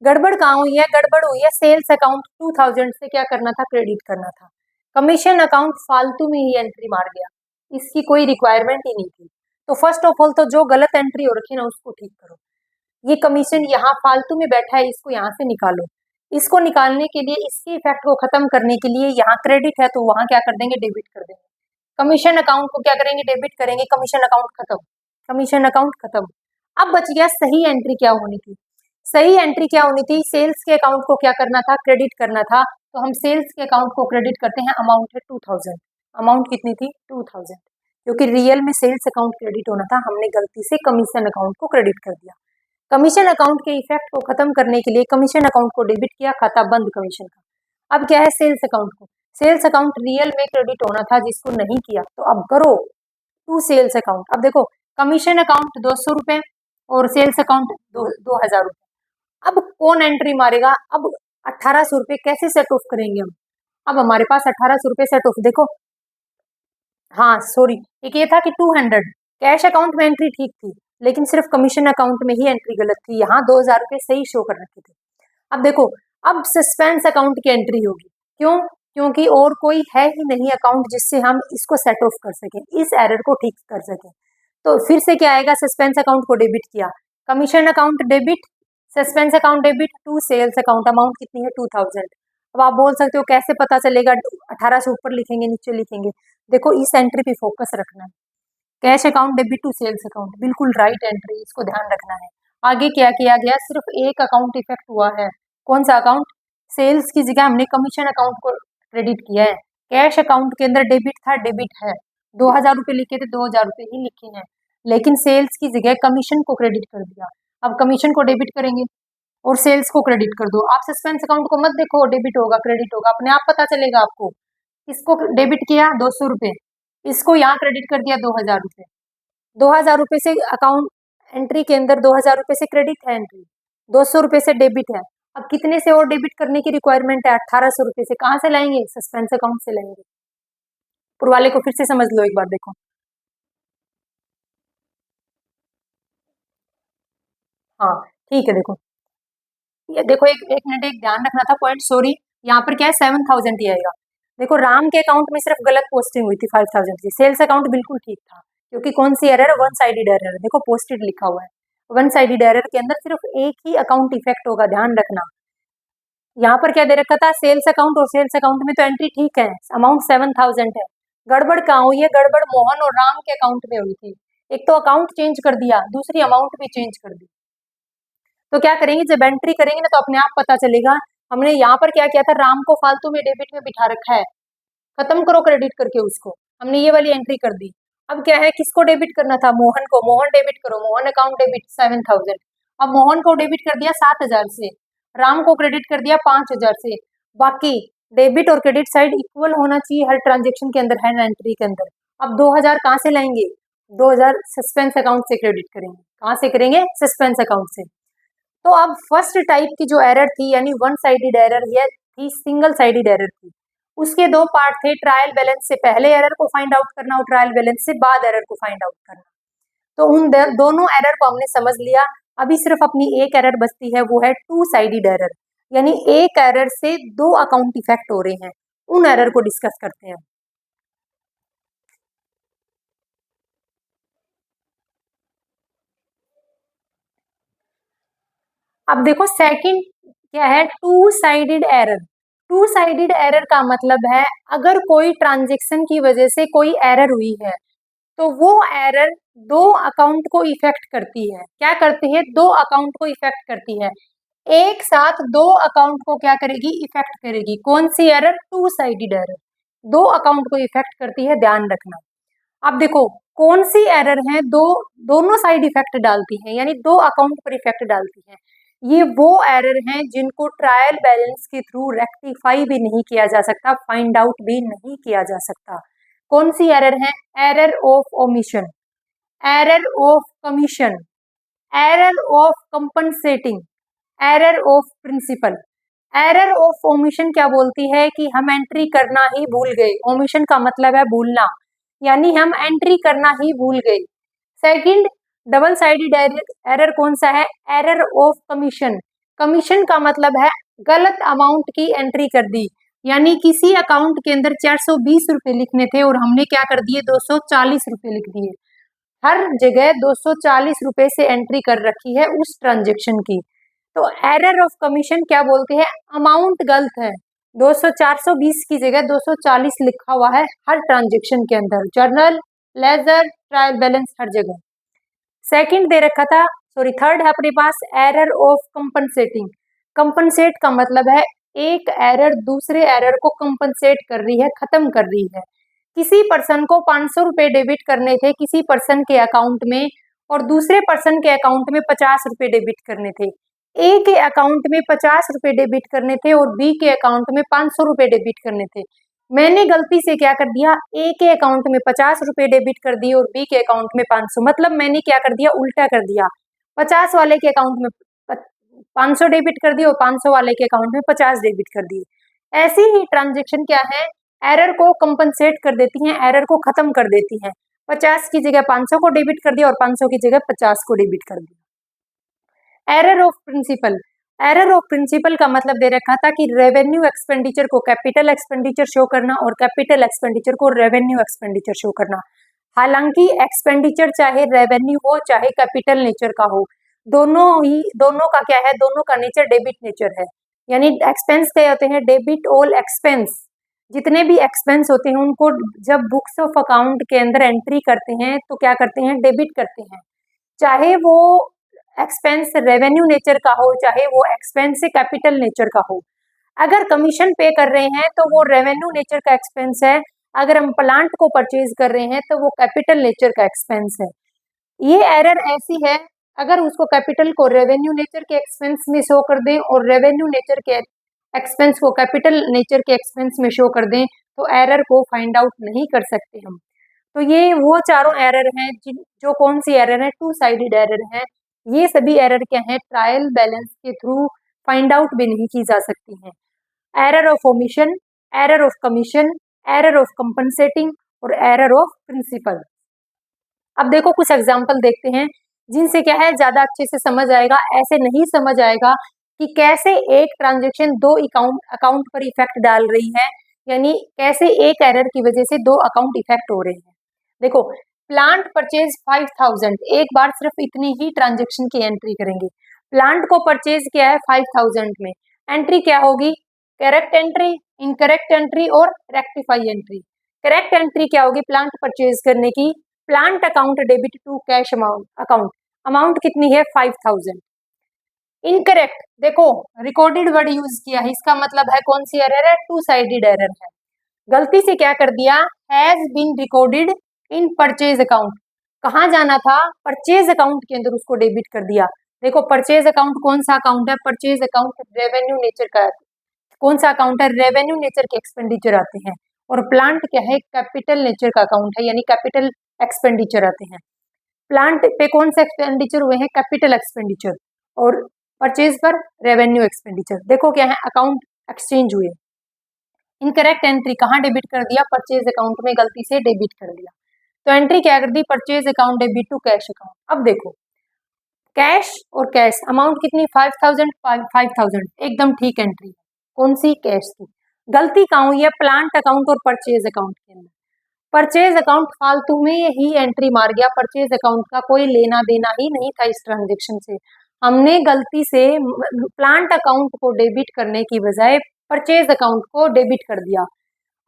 गड़बड़ कहाँ हुई है, गड़बड़ हुई है सेल्स अकाउंट 2000 से क्या करना था, क्रेडिट करना था। कमीशन अकाउंट फालतू में ही एंट्री मार गया, इसकी कोई रिक्वायरमेंट ही नहीं थी। तो फर्स्ट ऑफ ऑल तो जो गलत एंट्री हो रखी है ना उसको ठीक करो। ये कमीशन यहाँ फालतू में बैठा है, इसको यहाँ से निकालो। इसको निकालने के लिए, इसके इफेक्ट को खत्म करने के लिए, यहाँ क्रेडिट है तो वहां क्या कर देंगे, डेबिट कर देंगे। कमीशन अकाउंट को क्या करेंगे, डेबिट करेंगे, कमीशन अकाउंट खत्म, कमीशन अकाउंट खत्म। अब बच गया सही एंट्री क्या होनी थी, सही एंट्री क्या होनी थी, सेल्स के अकाउंट को क्या करना था, क्रेडिट करना था। तो हम सेल्स के अकाउंट को क्रेडिट करते हैं, अमाउंट है 2000। अमाउंट कितनी थी, 2000, क्योंकि रियल में सेल्स अकाउंट क्रेडिट होना था, हमने गलती से कमीशन अकाउंट को क्रेडिट कर दिया। कमीशन अकाउंट के इफेक्ट को खत्म करने के लिए कमीशन अकाउंट को डेबिट किया, खाता बंद कमीशन का। अब क्या है, सेल्स अकाउंट को, सेल्स अकाउंट रियल में क्रेडिट होना था, जिसको नहीं किया तो अब करो टू सेल्स अकाउंट। अब देखो कमीशन अकाउंट 200 रुपए और सेल्स अकाउंट 2000 रुपए। अब कौन एंट्री मारेगा, अब 1800 रुपए कैसे सेट ऑफ करेंगे हम। अब हमारे पास 1800 रुपए सेट ऑफ, देखो हाँ सॉरी, एक ये था कि 200 कैश अकाउंट में एंट्री ठीक थी, लेकिन सिर्फ कमीशन अकाउंट में ही एंट्री गलत थी, यहाँ 2000 रुपए सही शो कर रखे थे। अब देखो अब सस्पेंस अकाउंट की एंट्री होगी, क्यों, क्योंकि और कोई है ही नहीं अकाउंट जिससे हम इसको सेट ऑफ कर सकें, इस एरर को ठीक कर सकें। तो फिर से क्या आएगा, सस्पेंस अकाउंट को डेबिट किया, commission account debit, suspense account debit to sales account, amount कितनी है 2000। अब आप बोल सकते हो कैसे पता चलेगा, 18 से ऊपर लिखेंगे नीचे लिखेंगे। देखो इस एंट्री पे फोकस रखना है, cash account debit to sales account, बिल्कुल राइट एंट्री, इसको ध्यान रखना है। आगे क्या किया गया, सिर्फ एक अकाउंट इफेक्ट हुआ है, कौन सा अकाउंट, सेल्स की जगह हमने कमीशन अकाउंट को क्रेडिट किया है। कैश अकाउंट के अंदर डेबिट था, डेबिट है, 2000 रुपए लिखे थे, 2000 रुपए ही लिखे हैं, लेकिन सेल्स की जगह कमीशन को क्रेडिट कर दिया। अब कमीशन को डेबिट करेंगे और सेल्स को क्रेडिट कर दो। आप सस्पेंस अकाउंट को मत देखो, डेबिट होगा क्रेडिट होगा, अपने आप पता चलेगा आपको। इसको डेबिट किया 200 रुपए, इसको यहाँ क्रेडिट कर दिया 2000 रुपए। 2000 रुपए से अकाउंट एंट्री के अंदर 2000 रुपए से क्रेडिट है एंट्री, 200 रुपए से डेबिट है। अब कितने से और डेबिट करने की रिक्वायरमेंट है? 1800 रुपये से। कहाँ से लाएंगे? सस्पेंस अकाउंट से लाएंगे। पुरवाले को फिर से समझ लो एक बार, देखो। हाँ ठीक है, देखो ये देखो, एक मिनट, एक ध्यान रखना था पॉइंट, सॉरी। यहाँ पर क्या है, 7000 ही आएगा। देखो राम के अकाउंट में सिर्फ गलत पोस्टिंग हुई थी 5000 की। सेल्स अकाउंट बिल्कुल ठीक था, क्योंकि कौन सी एरर है? One sided error. देखो पोस्टेड लिखा हुआ है। वन साइडेड एरर के अंदर सिर्फ एक ही अकाउंट इफेक्ट होगा, ध्यान रखना। यहाँ पर क्या दे रखा था? सेल्स अकाउंट, और सेल्स अकाउंट में तो एंट्री ठीक है, अमाउंट 7000 है। गड़बड़ कहाँ हुई है? गड़बड़ मोहन और राम के अकाउंट में हुई थी। एक तो अकाउंट चेंज कर दिया, दूसरी अमाउंट भी चेंज कर दी। तो क्या करेंगे, जब एंट्री करेंगे ना तो अपने आप पता चलेगा। हमने यहाँ पर क्या किया था? राम को फालतू में डेबिट में बिठा रखा है, खत्म करो क्रेडिट करके उसको। हमने ये वाली एंट्री कर दी। अब क्या है, किसको डेबिट करना था? मोहन को। मोहन डेबिट करो, मोहन अकाउंट डेबिट 7000। अब मोहन को डेबिट कर दिया 7000 से, राम को क्रेडिट कर दिया 5000 से। बाकी डेबिट और क्रेडिट साइड इक्वल होना चाहिए हर ट्रांजेक्शन के अंदर, है ना, एंट्री के अंदर। अब 2000 कहाँ से लाएंगे? 2000 सस्पेंस अकाउंट से क्रेडिट करेंगे। कहाँ से करेंगे? सस्पेंस अकाउंट से। तो अब फर्स्ट टाइप की जो एरर थी, यानी वन साइडेड एरर, ये थी सिंगल साइडेड एरर थी। उसके दो पार्ट थे, ट्रायल बैलेंस से पहले एरर को फाइंड आउट करना और ट्रायल बैलेंस से बाद एरर को फाइंड आउट करना। तो उन दोनों एरर को हमने समझ लिया। अभी सिर्फ अपनी एक एरर बचती है, वो है टू साइडेड एरर, यानी एक एरर से दो अकाउंट इफेक्ट हो रहे हैं। उन एरर को डिस्कस करते हैं। अब देखो सेकंड क्या है? Two sided error. To sided error का मतलब है, अगर कोई ट्रांजेक्शन की वजह से कोई एरर हुई है, तो वो एरर दो अकाउंट को इफेक्ट करती है। क्या करती है? दो अकाउंट को इफेक्ट करती है। एक साथ दो अकाउंट को क्या करेगी? इफेक्ट करेगी। कौन सी एरर? To sided error. दो अकाउंट को इफेक्ट करती है, ध्यान रखना। अब देखो कौन सी एरर है दो दोनों साइड इफेक्ट डालती है, यानी दो अकाउंट पर इफेक्ट डालती है। ये वो एरर हैं जिनको ट्रायल बैलेंस के थ्रू रेक्टिफाई भी नहीं किया जा सकता, फाइंड आउट भी नहीं किया जा सकता। कौन सी एरर है? Error of omission, error of commission, error of compensating, error of principle. Error of omission क्या बोलती है? कि हम एंट्री करना ही भूल गए। ओमिशन का मतलब है भूलना, यानी हम एंट्री करना ही भूल गए। सेकंड डबल साइडेड एरर कौन सा है? Error of commission. कमीशन का मतलब है गलत अमाउंट की एंट्री कर दी, यानी किसी अकाउंट के अंदर 420 रुपए लिखने थे और हमने क्या कर दिए? 240 रुपए लिख दिए। हर जगह 240 रुपए से एंट्री कर रखी है उस ट्रांजेक्शन की। तो एरर ऑफ कमीशन क्या बोलते हैं? अमाउंट गलत है, 200 420 की जगह 240 लिखा हुआ है हर ट्रांजेक्शन के अंदर, जर्नल, लेजर, ट्रायल बैलेंस, हर जगह। सेकंड दे रखा था, सॉरी थर्ड है अपने पास, एरर ऑफ कंपनसेटिंग। कंपनसेट का मतलब है एक एरर दूसरे एरर को कंपनसेट कर रही है, खत्म कर रही है। किसी पर्सन को 500 रुपए डेबिट करने थे किसी पर्सन के अकाउंट में, और दूसरे पर्सन के अकाउंट में 50 रुपए डेबिट करने थे। ए के अकाउंट में 50 रुपए डेबिट करने थे और बी के अकाउंट में 500 रुपए डेबिट करने थे। मैंने गलती से क्या कर दिया? ए के अकाउंट में 50 रुपए डेबिट कर दिए और बी के अकाउंट में 500। मतलब मैंने क्या कर दिया? उल्टा कर दिया। 50 वाले के अकाउंट में 500 डेबिट कर दिए और 500 वाले के अकाउंट में 50 डेबिट कर दिए। ऐसी ही ट्रांजेक्शन क्या है? एरर को कंपनसेट कर देती हैं, एरर को खत्म कर देती हैं। 50 की जगह 500 को डेबिट कर दिया और 500 की जगह 50 को डेबिट कर दिया। Error of principle. Error of principle का मतलब दे रखा था कि रेवेन्यू एक्सपेंडिचर को कैपिटल एक्सपेंडिचर शो करना और कैपिटल एक्सपेंडिचर को रेवेन्यू एक्सपेंडिचर शो करना। हालांकि एक्सपेंडिचर चाहे रेवेन्यू हो चाहे कैपिटल नेचर का हो, दोनों का क्या है? दोनों का नेचर डेबिट नेचर है। यानी एक्सपेंस क्या होते हैं? Debit all expense. जितने भी एक्सपेंस होते हैं उनको जब बुक्स ऑफ अकाउंट के अंदर एंट्री करते हैं तो क्या करते हैं? डेबिट करते हैं। चाहे वो एक्सपेंस रेवेन्यू नेचर का हो चाहे वो एक्सपेंस कैपिटल नेचर का हो। अगर कमीशन पे कर रहे हैं तो वो रेवेन्यू नेचर का एक्सपेंस है, अगर हम प्लांट को परचेज कर रहे हैं तो वो कैपिटल नेचर का एक्सपेंस है। ये एरर ऐसी है, अगर उसको कैपिटल को रेवेन्यू नेचर के एक्सपेंस में शो कर दें और रेवेन्यू नेचर के एक्सपेंस को कैपिटल नेचर के एक्सपेंस में शो कर दें तो एरर को फाइंड आउट नहीं कर सकते हम। तो ये वो चारों एरर हैं जो कौन सी एरर है? टू साइडेड एरर है। ये सभी एरर क्या है? ट्रायल बैलेंस के थ्रू फाइंड आउट भी नहीं की जा सकती हैं। Error of omission, error of commission, error of compensating और एरर ऑफ प्रिंसिपल। अब देखो कुछ एग्जाम्पल देखते हैं जिनसे क्या है ज्यादा अच्छे से समझ आएगा। ऐसे नहीं समझ आएगा कि कैसे एक ट्रांजेक्शन दो अकाउंट पर इफेक्ट डाल रही है, यानी कैसे एक एरर की वजह से दो अकाउंट इफेक्ट हो रहे हैं। देखो, प्लांट परचेज 5000, एक बार सिर्फ इतनी ही ट्रांजेक्शन की एंट्री करेंगे। प्लांट को परचेज किया है 5000 में, एंट्री क्या होगी? करेक्ट एंट्री, इनकरेक्ट एंट्री और रेक्टिफाई एंट्री। करेक्ट एंट्री क्या होगी प्लांट परचेज करने की? Plant account debit to cash account, amount कितनी है? 5000। इनकरेक्ट, देखो रिकॉर्डेड वर्ड यूज किया है, इसका मतलब है कौन सी एरर है? टू साइडेड एरर है। गलती से क्या कर दिया? Has been recorded in purchase account, कहाँ जाना था? परचेज अकाउंट के अंदर उसको डेबिट कर दिया। देखो परचेज अकाउंट कौन सा अकाउंट है? परचेज अकाउंट रेवेन्यू नेचर का है। कौन सा अकाउंट है? रेवेन्यू नेचर के एक्सपेंडिचर आते हैं। और प्लांट क्या है? कैपिटल नेचर का अकाउंट है, यानी कैपिटल एक्सपेंडिचर आते हैं। प्लांट पे कौन से एक्सपेंडिचर हुए हैं? Capital expenditure. और परचेज पर रेवेन्यू एक्सपेंडिचर। देखो क्या है? अकाउंट एक्सचेंज हुए। इनकरेक्ट एंट्री कहाँ डेबिट कर दिया? परचेज अकाउंट में गलती से डेबिट कर दिया। तो एंट्री क्या कर दी? Purchase account debit to cash account. अब देखो कैश और कैश, अमाउंट कितनी? 5000, 5000, एकदम ठीक एंट्री। कौन सी? कैश की। गलती कहाँ हुई है? प्लांट अकाउंट और परचेज अकाउंट के अंदर। परचेज अकाउंट फालतू में ही एंट्री मार गया, परचेज अकाउंट का कोई लेना देना ही नहीं था इस ट्रांजेक्शन से। हमने गलती से प्लांट अकाउंट को डेबिट करने की बजाय परचेज अकाउंट को डेबिट कर दिया।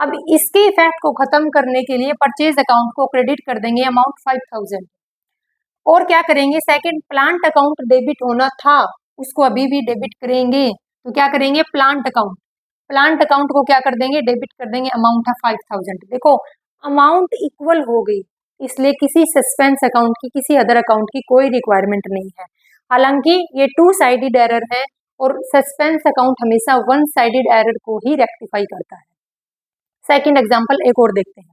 अब इसके इफेक्ट को खत्म करने के लिए परचेज अकाउंट को क्रेडिट कर देंगे अमाउंट 5000। और क्या करेंगे? सेकंड, प्लांट अकाउंट डेबिट होना था उसको अभी भी डेबिट करेंगे। तो क्या करेंगे? प्लांट अकाउंट को क्या कर देंगे? डेबिट कर देंगे, अमाउंट है 5000। देखो अमाउंट इक्वल हो गई, इसलिए किसी सस्पेंस अकाउंट की, किसी अदर अकाउंट की कोई रिक्वायरमेंट नहीं है। हालांकि ये टू साइडेड एरर है और सस्पेंस अकाउंट हमेशा वन साइडेड एरर को ही रेक्टिफाई करता है। सेकंड एग्जांपल एक और देखते हैं।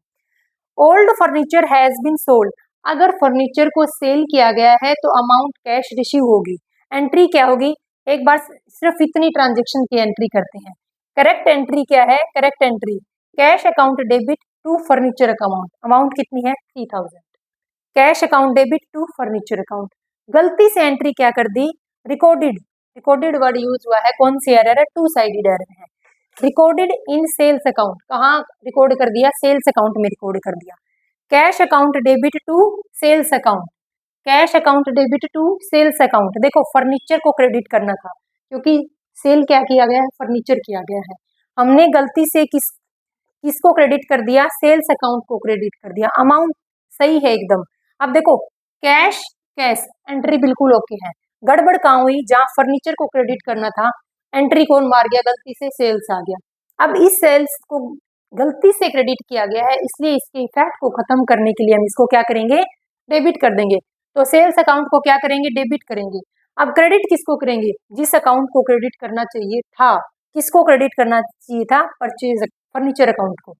Old furniture has been sold, अगर फर्नीचर को सेल किया गया है तो अमाउंट कैश रिसीव होगी। एंट्री क्या होगी? एक बार सिर्फ इतनी ट्रांजेक्शन की एंट्री करते हैं। करेक्ट एंट्री क्या है? Correct entry cash account debit to furniture account, amount कितनी है? 3000। Cash account debit to furniture account. गलती से एंट्री क्या कर दी? रिकॉर्डेड वर्ड यूज हुआ है, कौन सी एरर है? टू साइडेड एरर है। रिकॉर्डेड इन सेल्स अकाउंट, कहाँ रिकॉर्ड कर दिया? सेल्स अकाउंट में रिकॉर्ड कर दिया। Cash account debit to sales account, cash account debit to sales account. देखो फर्नीचर को क्रेडिट करना था क्योंकि सेल क्या किया गया है? फर्नीचर किया गया है। हमने गलती से किसको क्रेडिट कर दिया? सेल्स अकाउंट को क्रेडिट कर दिया। अमाउंट सही है एकदम। अब देखो कैश कैश एंट्री बिल्कुल ओके है। गड़बड़ कहाँ हुई? जहाँ फर्नीचर को क्रेडिट करना था एंट्री कौन मार गया? गलती से सेल्स आ गया। अब इस सेल्स को गलती से क्रेडिट किया गया है, इसलिए इसके इफेक्ट को खत्म करने के लिए हम इसको क्या करेंगे? डेबिट कर देंगे। तो सेल्स अकाउंट को क्या करेंगे? डेबिट करेंगे। अब क्रेडिट किसको करेंगे? जिस अकाउंट को क्रेडिट करना चाहिए था। किसको क्रेडिट करना चाहिए था? परचेज फर्नीचर अकाउंट को।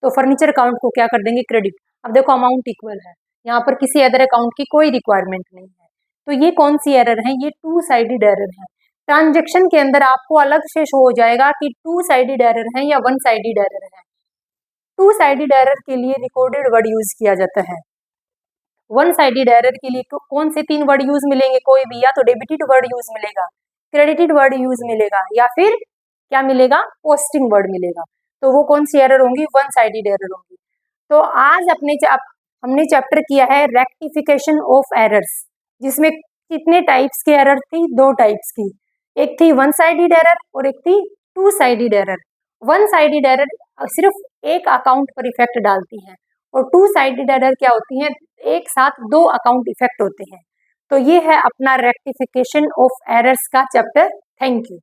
तो फर्नीचर अकाउंट को क्या कर देंगे? क्रेडिट। अब देखो अमाउंट इक्वल है, यहाँ पर किसी अदर अकाउंट की कोई रिक्वायरमेंट नहीं है। तो ये कौन सी एरर है? ये टू साइडेड एरर है। ट्रांजेक्शन के अंदर आपको अलग से शो हो जाएगा कि टू साइडेड एरर है या वन साइडेड एरर है। टू साइडेड एरर के लिए रिकॉर्डेड वर्ड यूज किया जाता है। वन साइडेड एरर के लिए कौन से तीन वर्ड यूज मिलेंगे? कोई भी, या तो डेबिटेड वर्ड यूज मिलेगा, क्रेडिटेड वर्ड यूज मिलेगा, या फिर क्या मिलेगा? पोस्टिंग वर्ड मिलेगा। तो वो कौन सी एरर होंगी? वन साइडेड एरर होंगी। तो आज हमने चैप्टर किया है रेक्टिफिकेशन ऑफ एरर्स, जिसमें कितने टाइप्स की एरर थी? दो टाइप्स की, एक थी वन साइडेड एरर और एक थी to sided error. One sided error सिर्फ एक अकाउंट पर इफेक्ट डालती है और टू साइडेड एरर क्या होती है? एक साथ दो अकाउंट इफेक्ट होते हैं। तो ये है अपना रेक्टिफिकेशन ऑफ एरर्स का चैप्टर। Thank you.